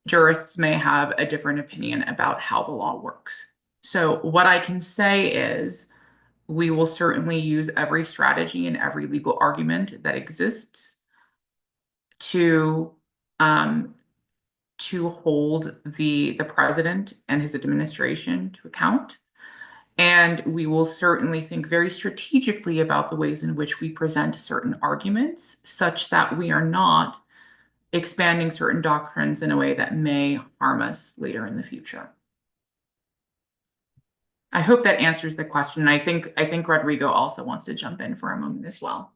jurists may have a different opinion about how the law works. So what I can say is we will certainly use every strategy and every legal argument that exists to hold the president and his administration to account. And we will certainly think very strategically about the ways in which we present certain arguments such that we are not expanding certain doctrines in a way that may harm us later in the future. I hope that answers the question. I think Rodrigo also wants to jump in for a moment as well.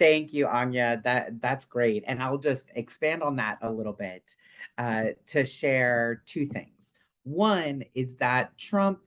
Thank you, Anya. That's great. And I'll just expand on that a little bit to share two things. One is that Trump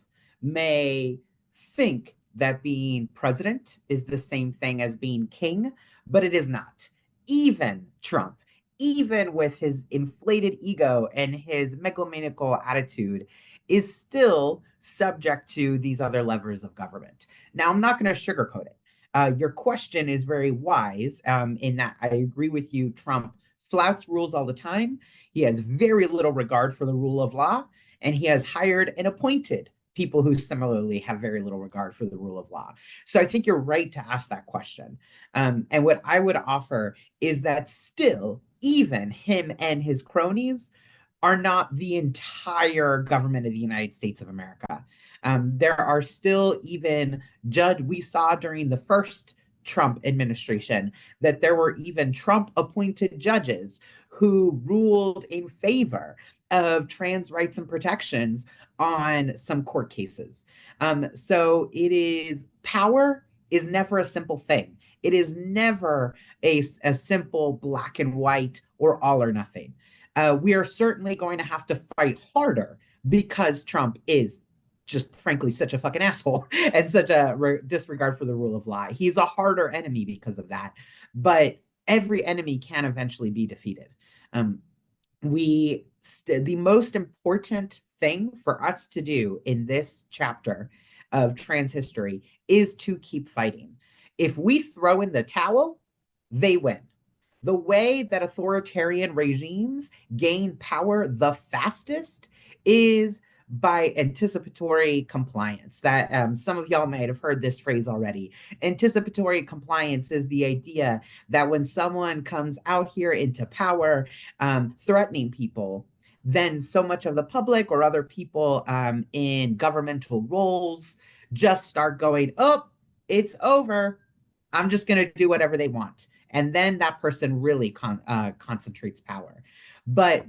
may think that being president is the same thing as being king, but it is not. Even Trump, even with his inflated ego and his megalomaniacal attitude, is still subject to these other levers of government. Now, I'm not going to sugarcoat it. Your question is very wise in that I agree with you. Trump flouts rules all the time. He has very little regard for the rule of law, and he has hired and appointed people who similarly have very little regard for the rule of law. So I think you're right to ask that question. And what I would offer is that still, even him and his cronies are not the entire government of the United States of America. There are still even we saw during the first Trump administration that there were even Trump appointed judges who ruled in favor of trans rights and protections on some court cases. So power is never a simple thing. It is never a simple black and white or all or nothing. We are certainly going to have to fight harder because Trump is just frankly such a fucking asshole and such a disregard for the rule of law. He's a harder enemy because of that. But every enemy can eventually be defeated. The most important thing for us to do in this chapter of trans history is to keep fighting. If we throw in the towel, they win. The way that authoritarian regimes gain power the fastest is by anticipatory compliance. That some of y'all might have heard this phrase already. Anticipatory compliance is the idea that when someone comes out here into power, threatening people, then so much of the public or other people in governmental roles just start going, oh, it's over. I'm just going to do whatever they want. And then that person really concentrates power. But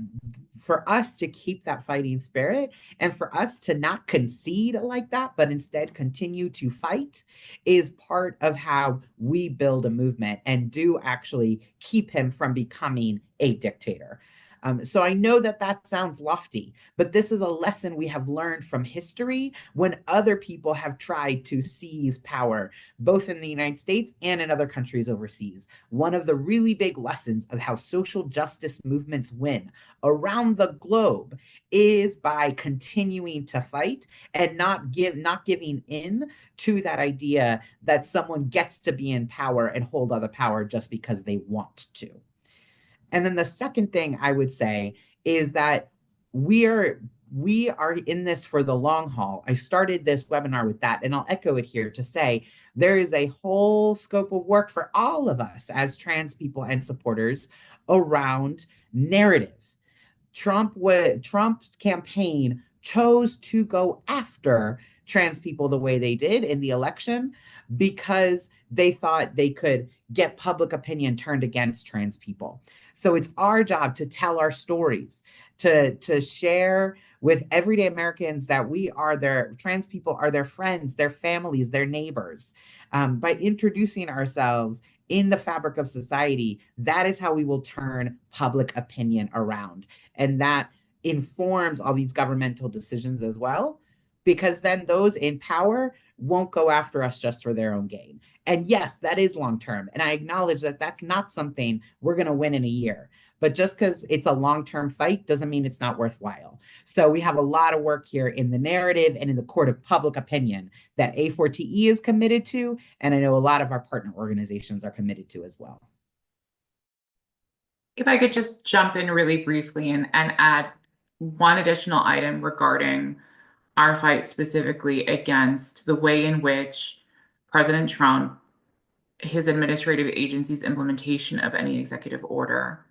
for us to keep that fighting spirit and for us to not concede like that, but instead continue to fight is part of how we build a movement and do actually keep him from becoming a dictator. So I know that sounds lofty, but this is a lesson we have learned from history when other people have tried to seize power, both in the United States and in other countries overseas. One of the really big lessons of how social justice movements win around the globe is by continuing to fight and not giving in to that idea that someone gets to be in power and hold other power just because they want to. And then the second thing I would say is that we are in this for the long haul. I started this webinar with that, and I'll echo it here to say there is a whole scope of work for all of us as trans people and supporters around narrative. Trump's campaign chose to go after trans people the way they did in the election, because they thought they could get public opinion turned against trans people. So it's our job to tell our stories, to share with everyday Americans that trans people are their friends, their families, their neighbors. By introducing ourselves in the fabric of society, that is how we will turn public opinion around. And that informs all these governmental decisions as well, because then those in power won't go after us just for their own gain. And yes, that is long term. And I acknowledge that that's not something we're going to win in a year. But just because it's a long term fight doesn't mean it's not worthwhile. So we have a lot of work here in the narrative and in the court of public opinion that A4TE is committed to. And I know a lot of our partner organizations are committed to as well. If I could just jump in really briefly and add one additional item regarding our fight specifically against the way in which President Trump, his administrative agency's implementation of any executive order,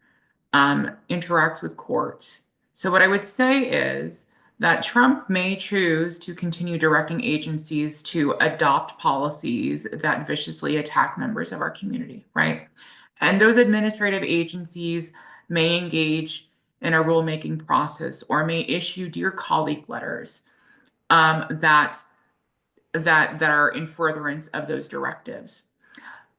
interacts with courts. So what I would say is that Trump may choose to continue directing agencies to adopt policies that viciously attack members of our community, right? And those administrative agencies may engage in a rulemaking process or may issue dear colleague letters that are in furtherance of those directives.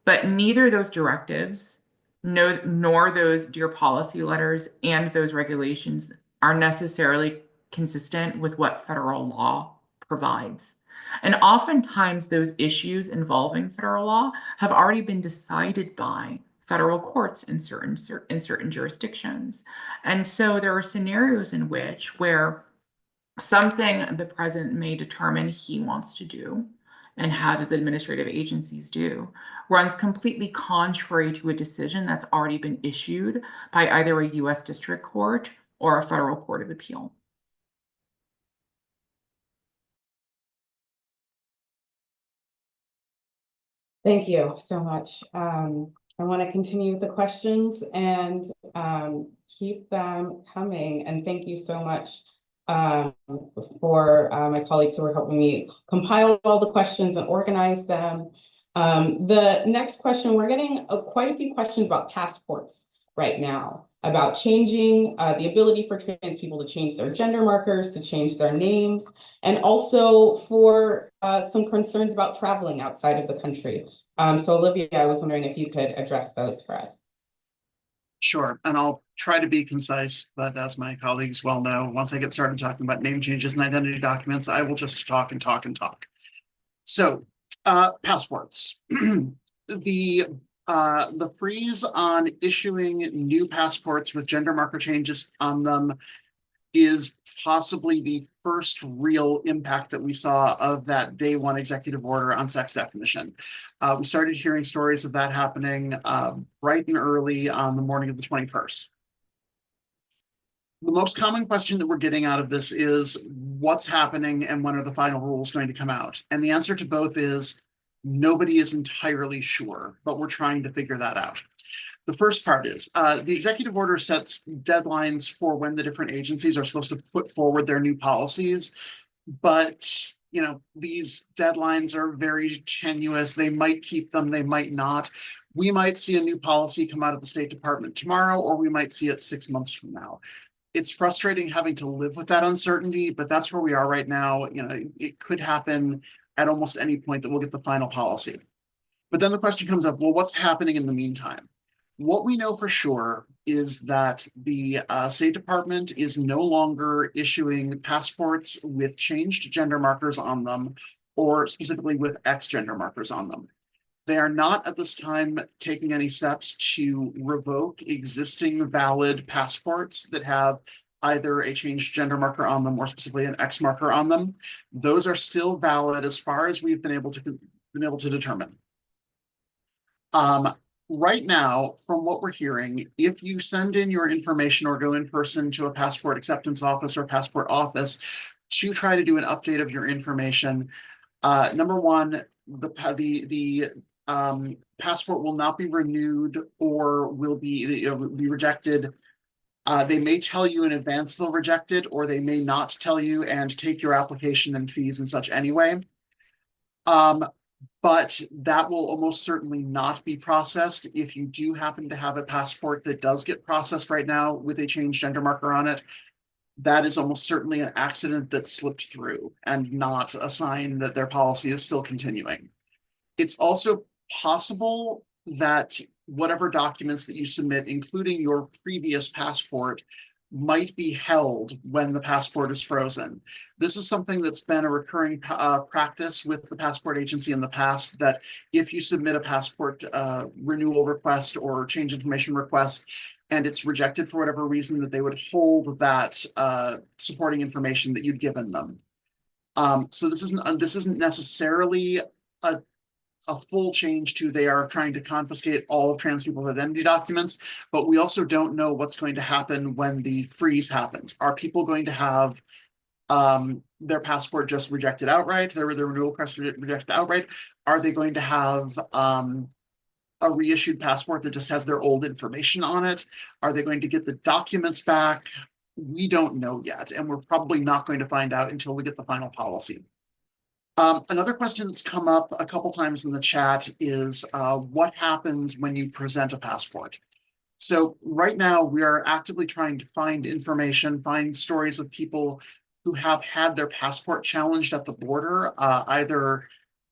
But neither those directives, nor those dear policy letters and those regulations are necessarily consistent with what federal law provides. And oftentimes those issues involving federal law have already been decided by federal courts in certain jurisdictions. And so there are scenarios in where something the president may determine he wants to do and have his administrative agencies do runs completely contrary to a decision that's already been issued by either a U.S. district court or a federal court of appeal. Thank you so much. I want to continue with the questions and keep them coming. And thank you so much for my colleagues who are helping me compile all the questions and organize them. The next question, we're getting quite a few questions about passports right now, about changing the ability for trans people to change their gender markers, to change their names, and also for some concerns about traveling outside of the country. So Olivia, I was wondering if you could address those for us. Sure, and I'll try to be concise, but as my colleagues well know, once I get started talking about name changes and identity documents, I will just talk and talk and talk. So, passports. The freeze on issuing new passports with gender marker changes on them is possibly the first real impact that we saw of that day one executive order on sex definition. We started hearing stories of that happening bright and early on the morning of the 21st. The most common question that we're getting out of this is what's happening and when are the final rules going to come out? And the answer to both is nobody is entirely sure, but we're trying to figure that out. The first part is the executive order sets deadlines for when the different agencies are supposed to put forward their new policies. But, you know, these deadlines are very tenuous. They might keep them, they might not. We might see a new policy come out of the State Department tomorrow, or we might see it 6 months from now. It's frustrating having to live with that uncertainty, but that's where we are right now. You know, it could happen at almost any point that we'll get the final policy. But then the question comes up, well, what's happening in the meantime? What we know for sure is that the State Department is no longer issuing passports with changed gender markers on them, or specifically with X gender markers on them. They are not at this time taking any steps to revoke existing valid passports that have either a changed gender marker on them or specifically an X marker on them. Those are still valid as far as we've been able to determine. Right now, from what we're hearing, if you send in your information or go in person to a passport acceptance office or passport office to try to do an update of your information, number one, the passport will not be renewed or will be rejected. They may tell you in advance they'll reject it, or they may not tell you and take your application and fees and such anyway. But that will almost certainly not be processed. If you do happen to have a passport that does get processed right now with a changed gender marker on it, that is almost certainly an accident that slipped through and not a sign that their policy is still continuing. It's also possible that whatever documents that you submit, including your previous passport, might be held when the passport is frozen. This is something that's been a recurring practice with the passport agency in the past, that if you submit a passport renewal request or change information request and it's rejected for whatever reason, that they would hold that supporting information that you'd given them. So this isn't necessarily a full change to they are trying to confiscate all of trans people's identity documents, but we also don't know what's going to happen when the freeze happens. Are people going to have their passport just rejected outright, their renewal request rejected outright? Are they going to have a reissued passport that just has their old information on it? Are they going to get the documents back? We don't know yet, and we're probably not going to find out until we get the final policy. Another question that's come up a couple times in the chat is what happens when you present a passport? So right now we are actively trying to find information, find stories of people who have had their passport challenged at the border, either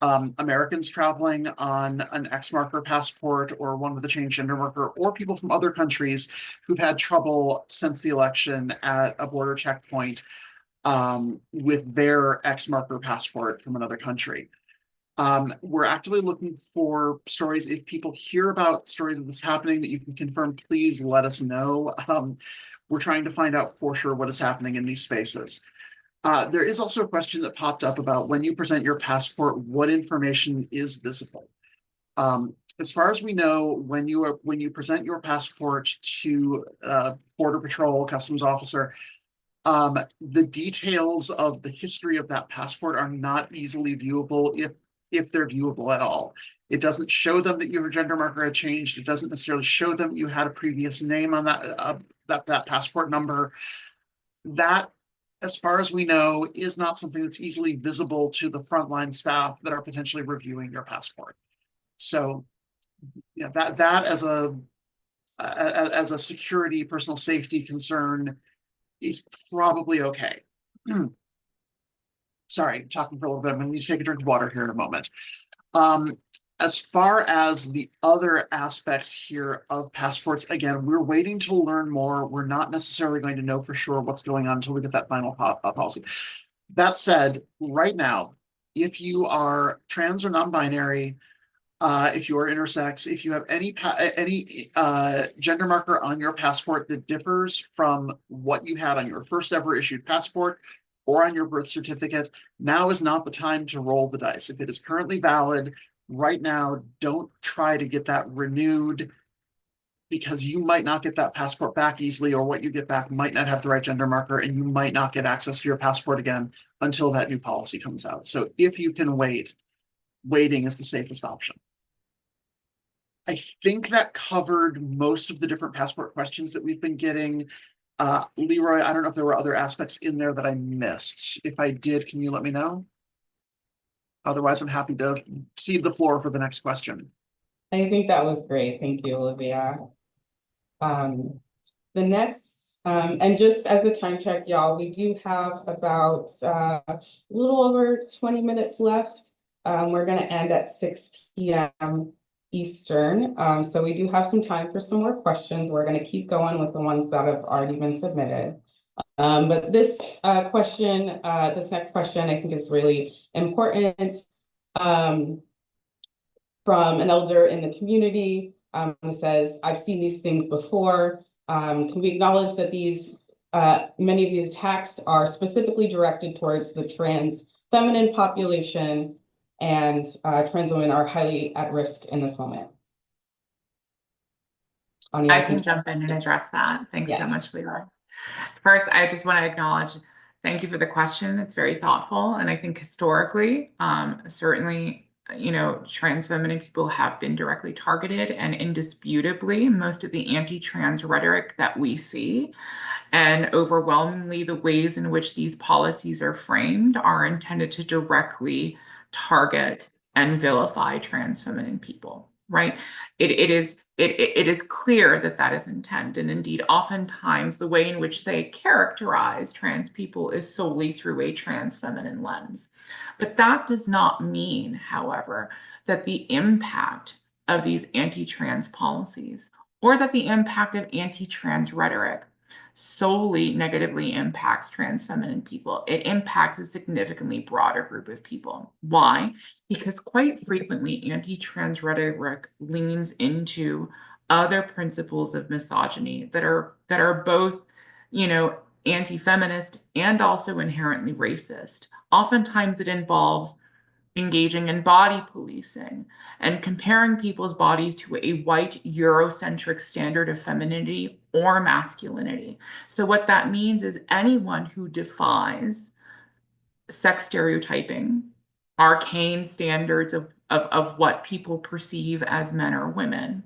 Americans traveling on an X marker passport or one with a changed gender marker, or people from other countries who've had trouble since the election at a border checkpoint with their X marker passport from another country. We're actively looking for stories. If people hear about stories of this happening that you can confirm, please let us know. We're trying to find out for sure what is happening in these spaces. There is also a question that popped up about when you present your passport, what information is visible. As far as we know, when you present your passport to Border Patrol, Customs officer, the details of the history of that passport are not easily viewable if they're viewable at all. It doesn't show them that your gender marker had changed. It doesn't necessarily show them you had a previous name on that passport number. That, as far as we know, is not something that's easily visible to the frontline staff that are potentially reviewing your passport. So, yeah, that as a security, personal safety concern is probably okay. Sorry, talking for a little bit. I'm going to need to take a drink of water here in a moment. As far as the other aspects here of passports, again, we're waiting to learn more. We're not necessarily going to know for sure what's going on until we get that final policy. That said, right now, if you are trans or non-binary, if you are intersex, if you have any gender marker on your passport that differs from what you had on your first ever issued passport or on your birth certificate, now is not the time to roll the dice. If it is currently valid right now, don't try to get that renewed, because you might not get that passport back easily, or what you get back might not have the right gender marker, and you might not get access to your passport again until that new policy comes out. So if you can wait, waiting is the safest option. I think that covered most of the different passport questions that we've been getting. Leroy, I don't know if there were other aspects in there that I missed. If I did, can you let me know? Otherwise, I'm happy to cede the floor for the next question. I think that was great. Thank you, Olivia. The next, and just as a time check, y'all, we do have about a little over 20 minutes left. We're going to end at 6 p.m. Eastern. So we do have some time for some more questions. We're going to keep going with the ones that have already been submitted. But this question, this next question, I think is really important. From an elder in the community, who says, I've seen these things before. Can we acknowledge that many of these attacks are specifically directed towards the trans feminine population, and trans women are highly at risk in this moment? Anya, I can jump in and address that. Thanks so much, Leroy. First, I just want to acknowledge, thank you for the question. It's very thoughtful. And I think historically, certainly, trans feminine people have been directly targeted, and indisputably, most of the anti-trans rhetoric that we see, and overwhelmingly the ways in which these policies are framed, are intended to directly target and vilify trans feminine people, right? It is clear that that is intent, and indeed, oftentimes the way in which they characterize trans people is solely through a trans feminine lens. But that does not mean, however, that the impact of these anti-trans policies or that the impact of anti-trans rhetoric solely negatively impacts trans feminine people. It impacts a significantly broader group of people. Why? Because quite frequently, anti-trans rhetoric leans into other principles of misogyny that are both, anti-feminist and also inherently racist. Oftentimes, it involves engaging in body policing and comparing people's bodies to a white Eurocentric standard of femininity or masculinity. So what that means is anyone who defies sex stereotyping, arcane standards of what people perceive as men or women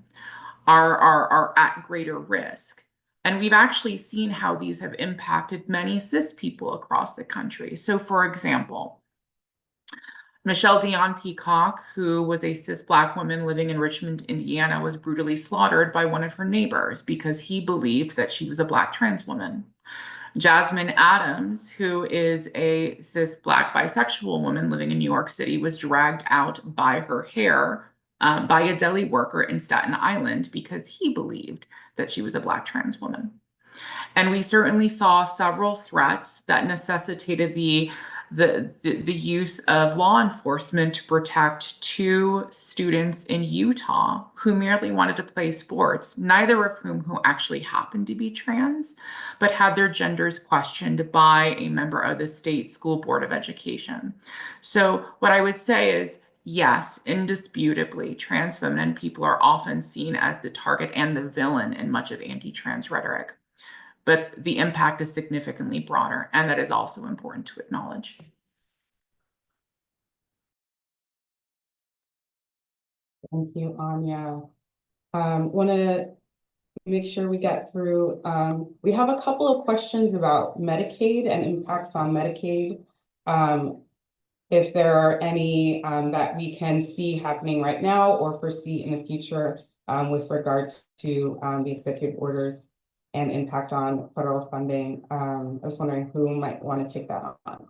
are at greater risk. And we've actually seen how these have impacted many cis people across the country. So for example, Michelle Dion Peacock, who was a cis Black woman living in Richmond, Indiana, was brutally slaughtered by one of her neighbors because he believed that she was a Black trans woman. Jasmine Adams, who is a cis Black bisexual woman living in New York City, was dragged out by her hair by a deli worker in Staten Island because he believed that she was a Black trans woman. And we certainly saw several threats that necessitated the use of law enforcement to protect two students in Utah who merely wanted to play sports, neither of whom who actually happened to be trans, but had their genders questioned by a member of the state school board of education. So what I would say is, yes, indisputably, trans feminine people are often seen as the target and the villain in much of anti-trans rhetoric. But the impact is significantly broader, and that is also important to acknowledge. Thank you, Anya. Want to make sure we get through. We have a couple of questions about Medicaid and impacts on Medicaid. If there are any that we can see happening right now or foresee in the future with regards to the executive orders and impact on federal funding. I was wondering who might want to take that on.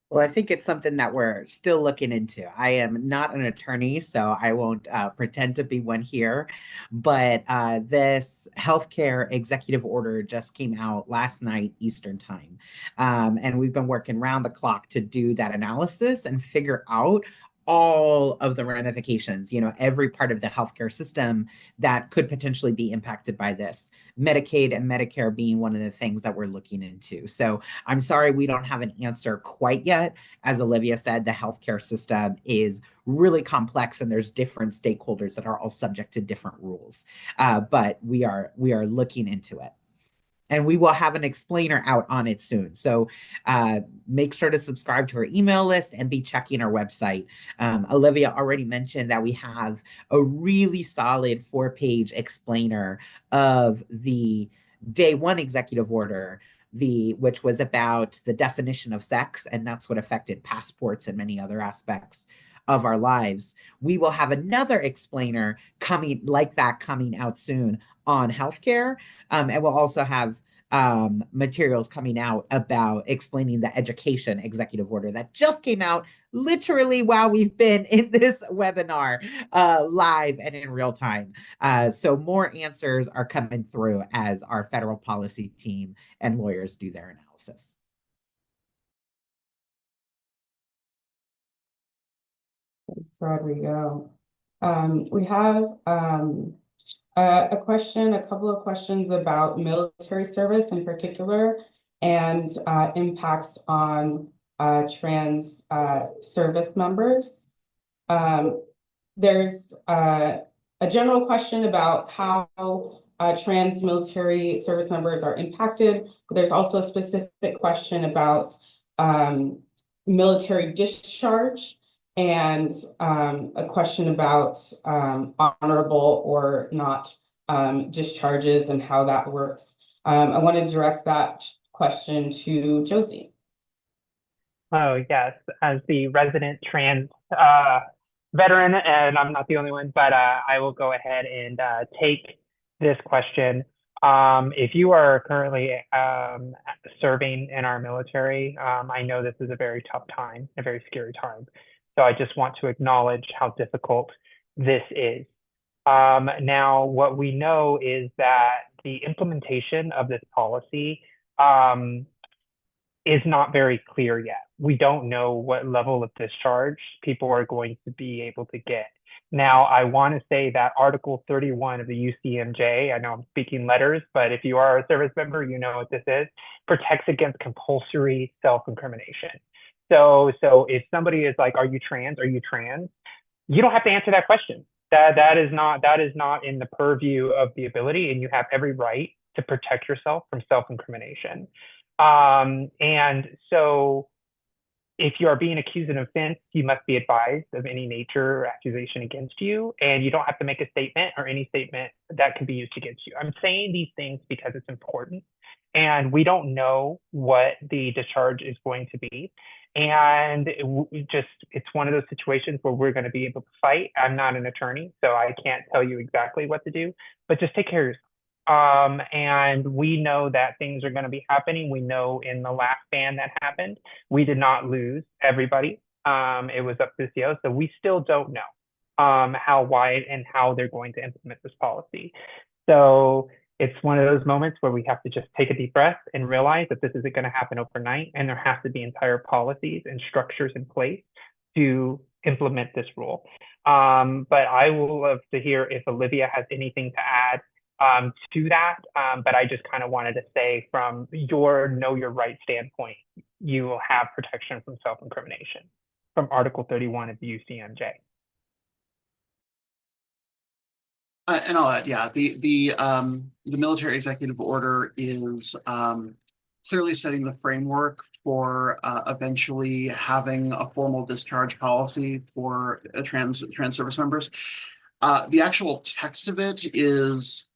Well, I think it's something that we're still looking into. I am not an attorney, so I won't pretend to be one here. But this healthcare executive order just came out last night, Eastern time. And we've been working round the clock to do that analysis and figure out all of the ramifications, every part of the healthcare system that could potentially be impacted by this. Medicaid and Medicare being one of the things that we're looking into. So I'm sorry we don't have an answer quite yet. As Olivia said, the healthcare system is really complex and there's different stakeholders that are all subject to different rules. But we are looking into it. And we will have an explainer out on it soon. So make sure to subscribe to our email list and be checking our website. Olivia already mentioned that we have a really solid 4-page explainer of the day one executive order, which was about the definition of sex, and that's what affected passports and many other aspects of our lives. We will have another explainer coming out soon on healthcare. And we'll also have materials coming out about explaining the education executive order that just came out literally while we've been in this webinar live and in real time. So more answers are coming through as our federal policy team and lawyers do their analysis. Thanks, Rodrigo. We have a couple of questions about military service in particular and impacts on trans service members. There's a general question about how trans military service members are impacted. There's also a specific question about military discharge and a question about honorable or not discharges and how that works. I want to direct that question to Josie. Oh, yes. As the resident trans veteran, and I'm not the only one, but I will go ahead and take this question. If you are currently serving in our military, I know this is a very tough time, a very scary time. So I just want to acknowledge how difficult this is. Now, what we know is that the implementation of this policy is not very clear yet. We don't know what level of discharge people are going to be able to get. Now, I want to say that Article 31 of the UCMJ, I know I'm speaking letters, but if you are a service member, you know what this is, protects against compulsory self-incrimination. So if somebody is like, are you trans? Are you trans? You don't have to answer that question. That is not in the purview of the ability, and you have every right to protect yourself from self-incrimination. And so if you are being accused of an offense, you must be advised of any nature or accusation against you, and you don't have to make a statement or any statement that can be used against you. I'm saying these things because it's important, and we don't know what the discharge is going to be. And it's one of those situations where we're going to be able to fight. I'm not an attorney, so I can't tell you exactly what to do, but just take care of yourself. And we know that things are going to be happening. We know in the last ban that happened, we did not lose everybody. It was up to the CO, so we still don't know how wide and how they're going to implement this policy. So it's one of those moments where we have to just take a deep breath and realize that this isn't going to happen overnight, and there has to be entire policies and structures in place to implement this rule. But I will love to hear if Olivia has anything to add to that. But I just kind of wanted to say, from your know your right standpoint, you will have protection from self-incrimination from Article 31 of the UCMJ. And I'll add, yeah, the military executive order is clearly setting the framework for eventually having a formal discharge policy for trans service members. The actual text of it is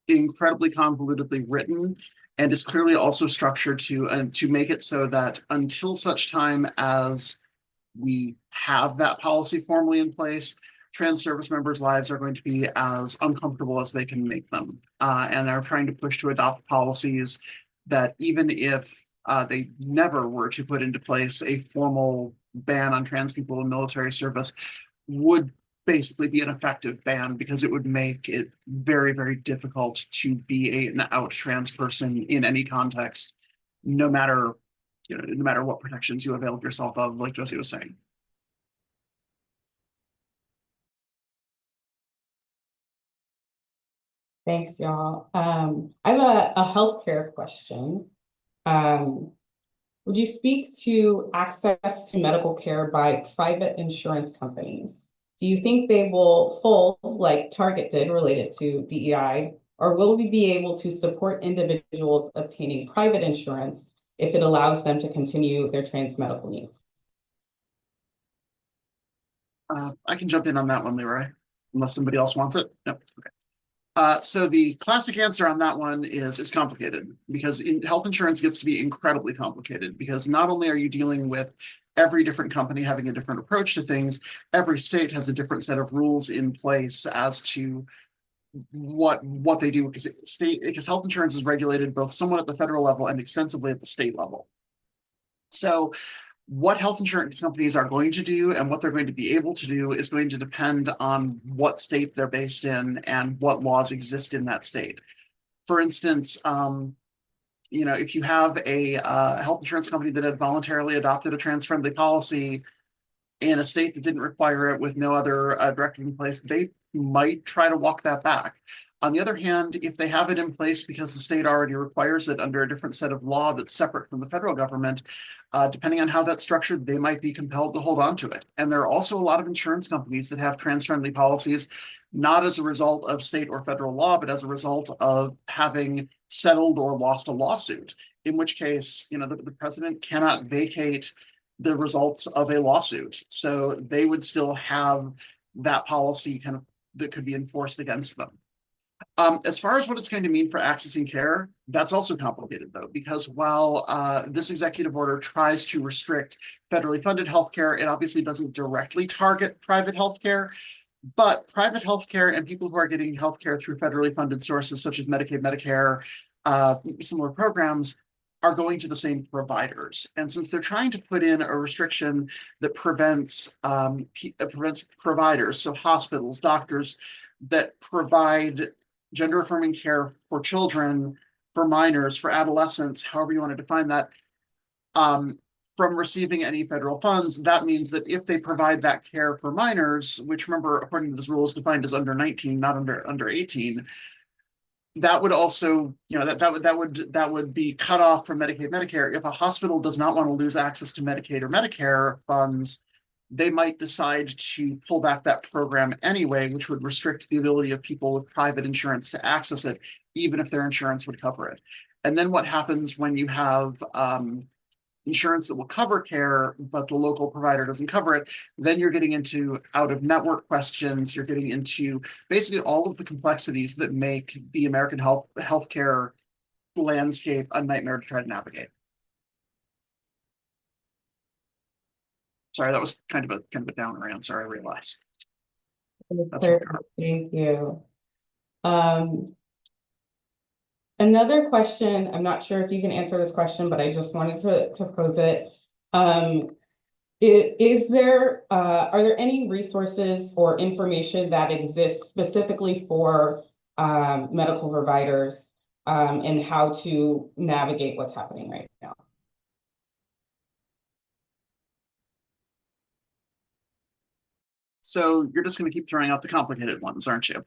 incredibly convolutedly written, and is clearly also structured to make it so that until such time as we have that policy formally in place, trans service members' lives are going to be as uncomfortable as they can make them. And they're trying to push to adopt policies that, even if they never were to put into place a formal ban on trans people in military service, would basically be an effective ban, because it would make it very, very difficult to be an out trans person in any context, no matter what protections you availed yourself of, like Josie was saying. Thanks, y'all. I have a healthcare question. Would you speak to access to medical care by private insurance companies? Do you think they will fold like Target did related to DEI, or will we be able to support individuals obtaining private insurance if it allows them to continue their trans medical needs? I can jump in on that one, Leroy, unless somebody else wants it. No, okay. So the classic answer on that one is it's complicated, because health insurance gets to be incredibly complicated, because not only are you dealing with every different company having a different approach to things, every state has a different set of rules in place as to what they do, because health insurance is regulated both somewhat at the federal level and extensively at the state level. So what health insurance companies are going to do and what they're going to be able to do is going to depend on what state they're based in and what laws exist in that state. For instance, if you have a health insurance company that had voluntarily adopted a trans-friendly policy in a state that didn't require it with no other directive in place, they might try to walk that back. On the other hand, if they have it in place because the state already requires it under a different set of law that's separate from the federal government, depending on how that's structured, they might be compelled to hold on to it. And there are also a lot of insurance companies that have trans-friendly policies, not as a result of state or federal law, but as a result of having settled or lost a lawsuit, in which case, the president cannot vacate the results of a lawsuit. So they would still have that policy kind of that could be enforced against them. As far as what it's going to mean for accessing care, that's also complicated, though, because while this executive order tries to restrict federally funded healthcare, it obviously doesn't directly target private healthcare. But private healthcare and people who are getting healthcare through federally funded sources such as Medicaid, Medicare, similar programs are going to the same providers. And since they're trying to put in a restriction that prevents providers, so hospitals, doctors that provide gender affirming care for children, for minors, for adolescents, however you want to define that, from receiving any federal funds, that means that if they provide that care for minors, which remember, according to this rule, is defined as under 19, not under 18, that would also, that would be cut off from Medicaid, Medicare. If a hospital does not want to lose access to Medicaid or Medicare funds, they might decide to pull back that program anyway, which would restrict the ability of people with private insurance to access it, even if their insurance would cover it. And then what happens when you have insurance that will cover care, but the local provider doesn't cover it, then you're getting into out-of-network questions. You're getting into basically all of the complexities that make the American healthcare landscape a nightmare to try to navigate. Sorry, that was kind of a downer answer, I realize. Thank you. Another question, I'm not sure if you can answer this question, but I just wanted to pose it. Are there any resources or information that exists specifically for medical providers and how to navigate what's happening right now? So you're just going to keep throwing out the complicated ones, aren't you?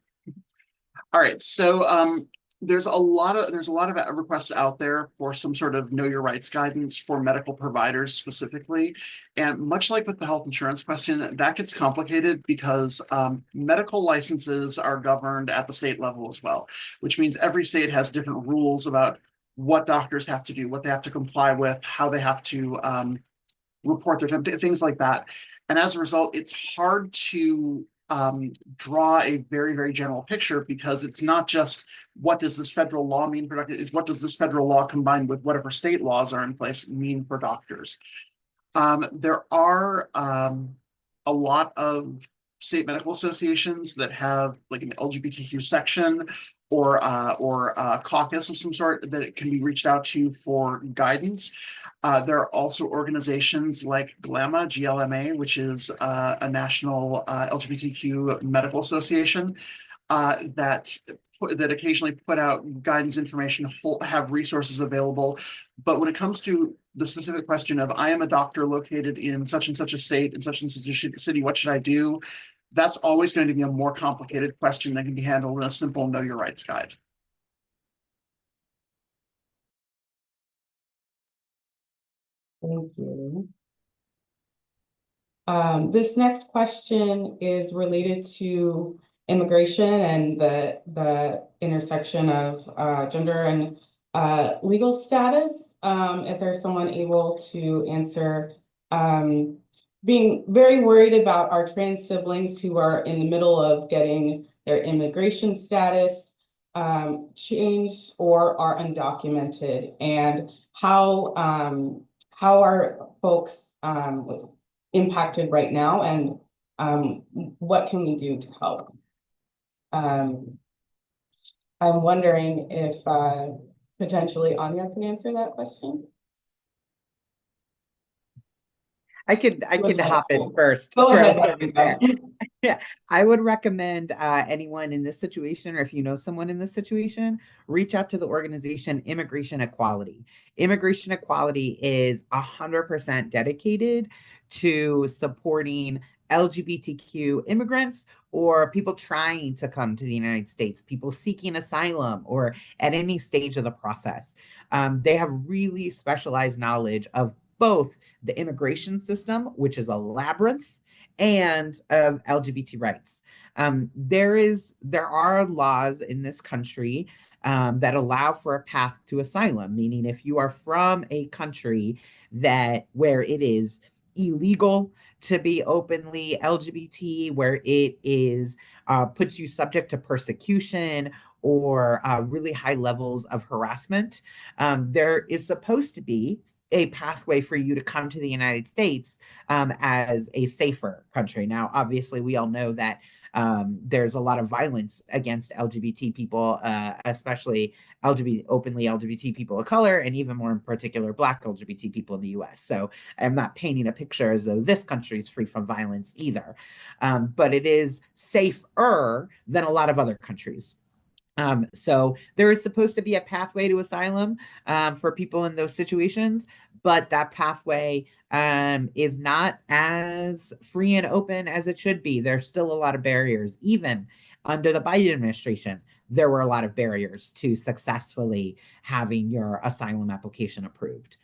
All right. So there's a lot of requests out there for some sort of know your rights guidance for medical providers specifically. And much like with the health insurance question, that gets complicated because medical licenses are governed at the state level as well, which means every state has different rules about what doctors have to do, what they have to comply with, how they have to report their time, things like that. And as a result, it's hard to draw a very, very general picture because it's not just what does this federal law mean for doctors, it's what does this federal law combined with whatever state laws are in place mean for doctors. There are a lot of state medical associations that have like an LGBTQ section or a caucus of some sort that it can be reached out to for guidance. There are also organizations like GLAMA, GLMA, which is a national LGBTQ medical association that occasionally put out guidance information, have resources available. But when it comes to the specific question of, I am a doctor located in such and such a state, in such and such a city, what should I do? That's always going to be a more complicated question that can be handled in a simple know your rights guide. Thank you. This next question is related to immigration and the intersection of gender and legal status. If there's someone able to answer, being very worried about our trans siblings who are in the middle of getting their immigration status changed or are undocumented, and how are folks impacted right now, and what can we do to help? I'm wondering if potentially Anya can answer that question. I could hop in first. Go ahead. Yeah, I would recommend anyone in this situation, or if you know someone in this situation, reach out to the organization Immigration Equality. Immigration Equality is 100% dedicated to supporting LGBTQ immigrants or people trying to come to the United States, people seeking asylum, or at any stage of the process. They have really specialized knowledge of both the immigration system, which is a labyrinth, and of LGBT rights. There are laws in this country that allow for a path to asylum, meaning if you are from a country where it is illegal to be openly LGBT, where it is puts you subject to persecution or really high levels of harassment. There is supposed to be a pathway for you to come to the United States as a safer country. Now, obviously, we all know that there's a lot of violence against LGBT people, especially openly LGBT people of color, and even more in particular, Black LGBT people in the US. So I'm not painting a picture as though this country is free from violence either. But it is safer than a lot of other countries. So there is supposed to be a pathway to asylum for people in those situations, but that pathway is not as free and open as it should be. There's still a lot of barriers. Even under the Biden administration, there were a lot of barriers to successfully having your asylum application approved.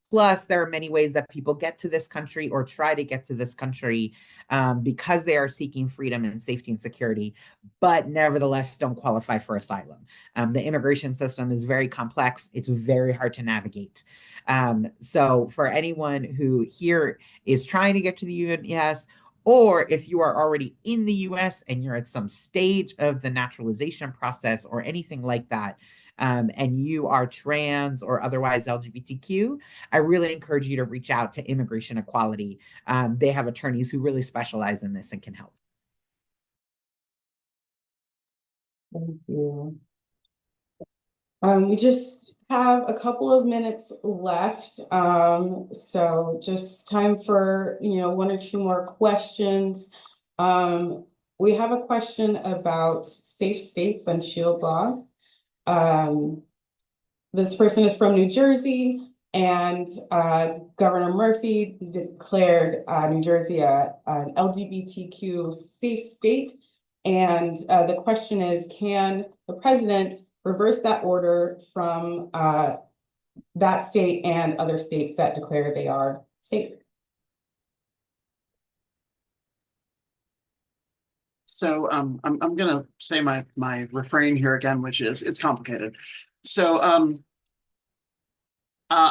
Plus, there are many ways that people get to this country or try to get to this country because they are seeking freedom and safety and security, but nevertheless don't qualify for asylum. The immigration system is very complex. It's very hard to navigate. So for anyone who here is trying to get to the U.S., or if you are already in the US and you're at some stage of the naturalization process or anything like that, and you are trans or otherwise LGBTQ, I really encourage you to reach out to Immigration Equality. They have attorneys who really specialize in this and can help. Thank you. We just have a couple of minutes left. So just time for, one or two more questions. We have a question about safe states and shield laws. This person is from New Jersey, and Governor Murphy declared New Jersey an LGBTQ safe state. And the question is, can the president reverse that order from that state and other states that declare they are safe? So I'm going to say my refrain here again, which is it's complicated. So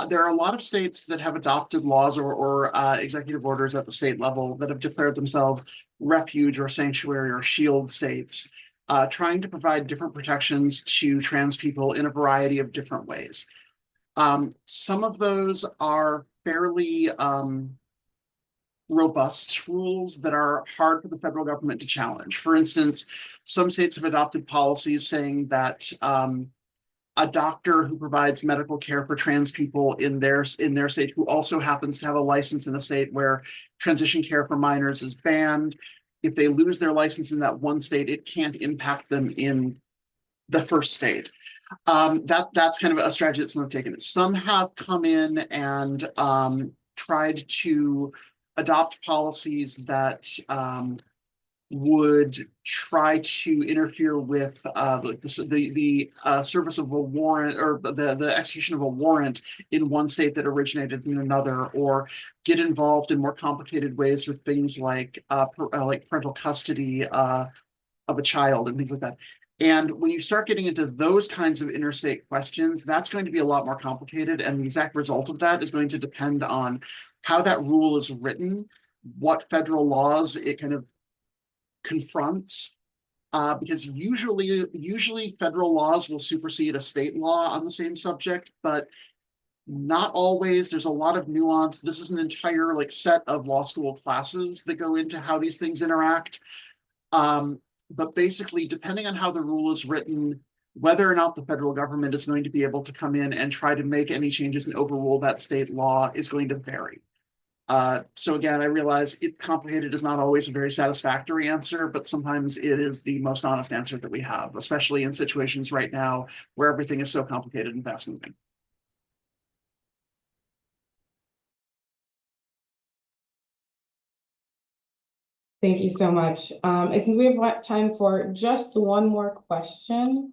there are a lot of states that have adopted laws or executive orders at the state level that have declared themselves refuge or sanctuary or shield states, trying to provide different protections to trans people in a variety of different ways. Some of those are fairly robust rules that are hard for the federal government to challenge. For instance, some states have adopted policies saying that a doctor who provides medical care for trans people in their state, who also happens to have a license in a state where transition care for minors is banned, if they lose their license in that one state, it can't impact them in the first state. That's kind of a strategy that some have taken. Some have come in and tried to adopt policies that would try to interfere with the service of a warrant or the execution of a warrant in one state that originated in another, or get involved in more complicated ways with things like parental custody of a child and things like that. And when you start getting into those kinds of interstate questions, that's going to be a lot more complicated. And the exact result of that is going to depend on how that rule is written, what federal laws it kind of confronts, because usually federal laws will supersede a state law on the same subject, but not always. There's a lot of nuance. This is an entire set of law school classes that go into how these things interact. But basically, depending on how the rule is written, whether or not the federal government is going to be able to come in and try to make any changes and overrule that state law is going to vary. So again, I realize complicated is not always a very satisfactory answer, but sometimes it is the most honest answer that we have, especially in situations right now where everything is so complicated and fast moving. Thank you so much. I think we have time for just one more question.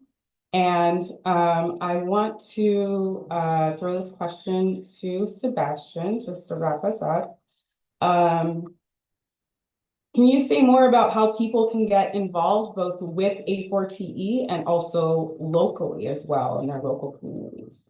And I want to throw this question to Sebastian just to wrap us up. Can you say more about how people can get involved both with A4TE and also locally as well in their local communities?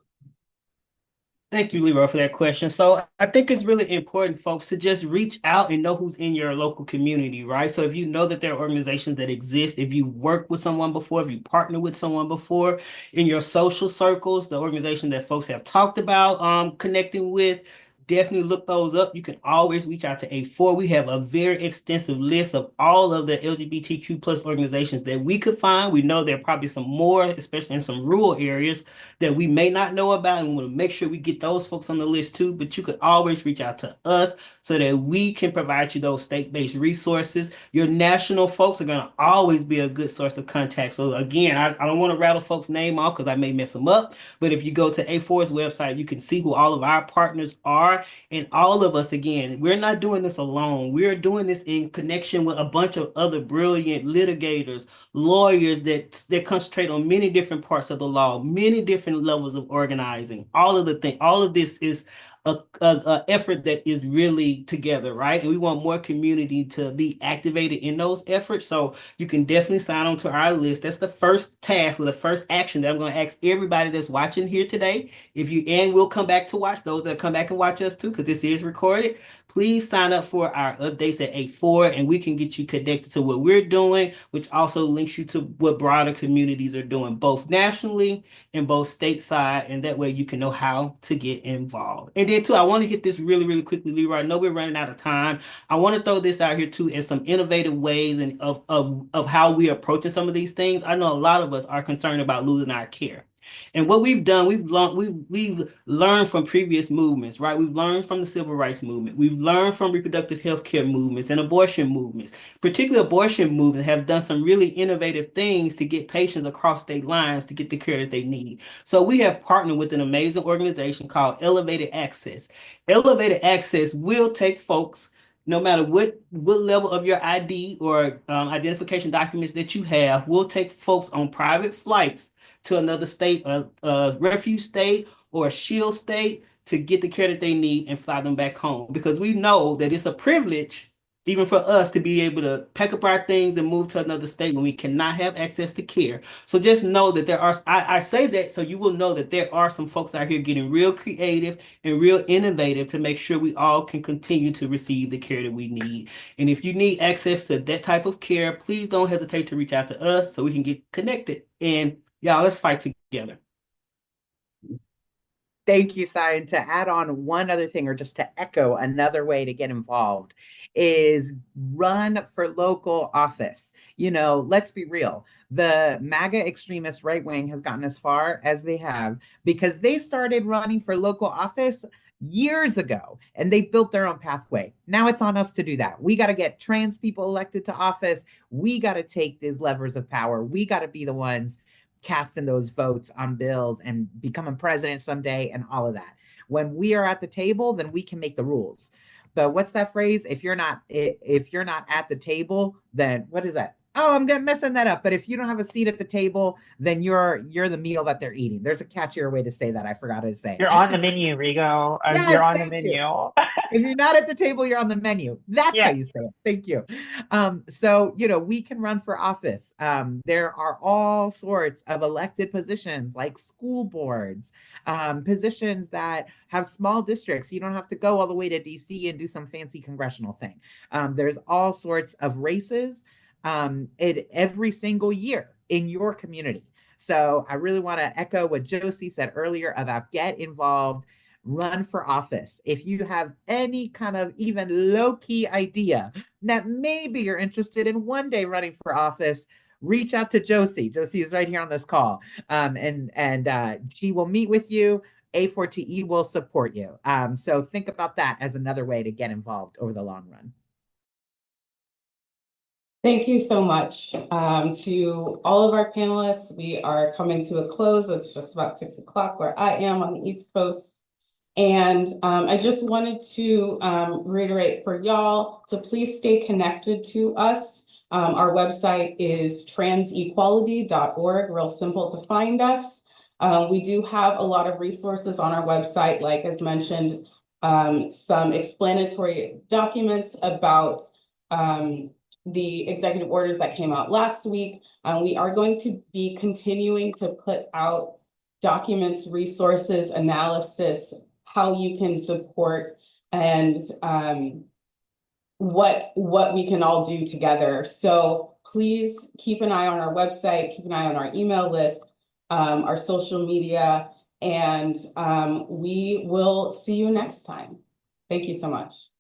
Thank you, Leroy, for that question. So I think it's really important, folks, to just reach out and know who's in your local community, right? So if you know that there are organizations that exist, if you've worked with someone before, if you partnered with someone before in your social circles, the organization that folks have talked about connecting with, definitely look those up. You can always reach out to A4. We have a very extensive list of all of the LGBTQ plus organizations that we could find. We know there are probably some more, especially in some rural areas that we may not know about, and we want to make sure we get those folks on the list too. But you could always reach out to us so that we can provide you those state-based resources. Your national folks are going to always be a good source of contact. So again, I don't want to rattle folks' name off because I may mess them up. But if you go to A4's website, you can see who all of our partners are. And all of us, again, we're not doing this alone. We're doing this in connection with a bunch of other brilliant litigators, lawyers that concentrate on many different parts of the law, many different levels of organizing. All of this is a effort that is really together, right? And we want more community to be activated in those efforts. So you can definitely sign on to our list. That's the first task or the first action that I'm going to ask everybody that's watching here today. And we'll come back to watch those that come back and watch us too, because this is recorded. Please sign up for our updates at A4, and we can get you connected to what we're doing, which also links you to what broader communities are doing, both nationally and both stateside. And that way you can know how to get involved. And then too, I want to hit this really, really quickly, Leroy. I know we're running out of time. I want to throw this out here too as some innovative ways and of how we are approaching some of these things. I know a lot of us are concerned about losing our care. And what we've done, we've learned from previous movements, right? We've learned from the civil rights movement. We've learned from reproductive health care movements and abortion movements. Particularly abortion movements have done some really innovative things to get patients across state lines to get the care that they need. So we have partnered with an amazing organization called Elevated Access. Elevated Access will take folks no matter what level of your ID or identification documents that you have, we'll take folks on private flights to another state, a refuge state or a shield state to get the care that they need and fly them back home. Because we know that it's a privilege even for us to be able to pack up our things and move to another state when we cannot have access to care. So just know that I say that so you will know that there are some folks out here getting real creative and real innovative to make sure we all can continue to receive the care that we need. And if you need access to that type of care, please don't hesitate to reach out to us so we can get connected. And y'all, let's fight together. Thank you, Sai. And to add on one other thing, or just to echo another way to get involved, is run for local office. You know, let's be real. The MAGA extremist right wing has gotten as far as they have because they started running for local office years ago and they built their own pathway. Now it's on us to do that. We got to get trans people elected to office. We got to take these levers of power. We got to be the ones casting those votes on bills and becoming president someday and all of that. When we are at the table, then we can make the rules. But what's that phrase? If you're not at the table, then what is that? Oh, I'm messing that up. But if you don't have a seat at the table, then you're the meal that they're eating. There's a catchier way to say that. I forgot to say. You're on the menu, Rigo. Yes, you're on the thank menu. you. If you're not at the table, you're on the menu. That's how you say it. Thank you. So, you know, we can run for office. There are all sorts of elected positions like school boards, positions that have small districts. You don't have to go all the way to DC and do some fancy congressional thing. There's all sorts of races every single year in your community. So I really want to echo what Josie said earlier about get involved. Run for office. If you have any kind of even low-key idea that maybe you're interested in one day running for office, reach out to Josie. Josie is right here on this call. And she will meet with you. A4TE will support you. So think about that as another way to get involved over the long run. Thank you so much to all of our panelists. We are coming to a close. It's just about 6 o'clock where I am on the East Coast. And I just wanted to reiterate for y'all to please stay connected to us. Our website is transequality.org, real simple to find us. We do have a lot of resources on our website, like as mentioned, some explanatory documents about the executive orders that came out last week. We are going to be continuing to put out documents, resources, analysis, how you can support and what we can all do together. So please keep an eye on our website, keep an eye on our email list, our social media, and we will see you next time. Thank you so much.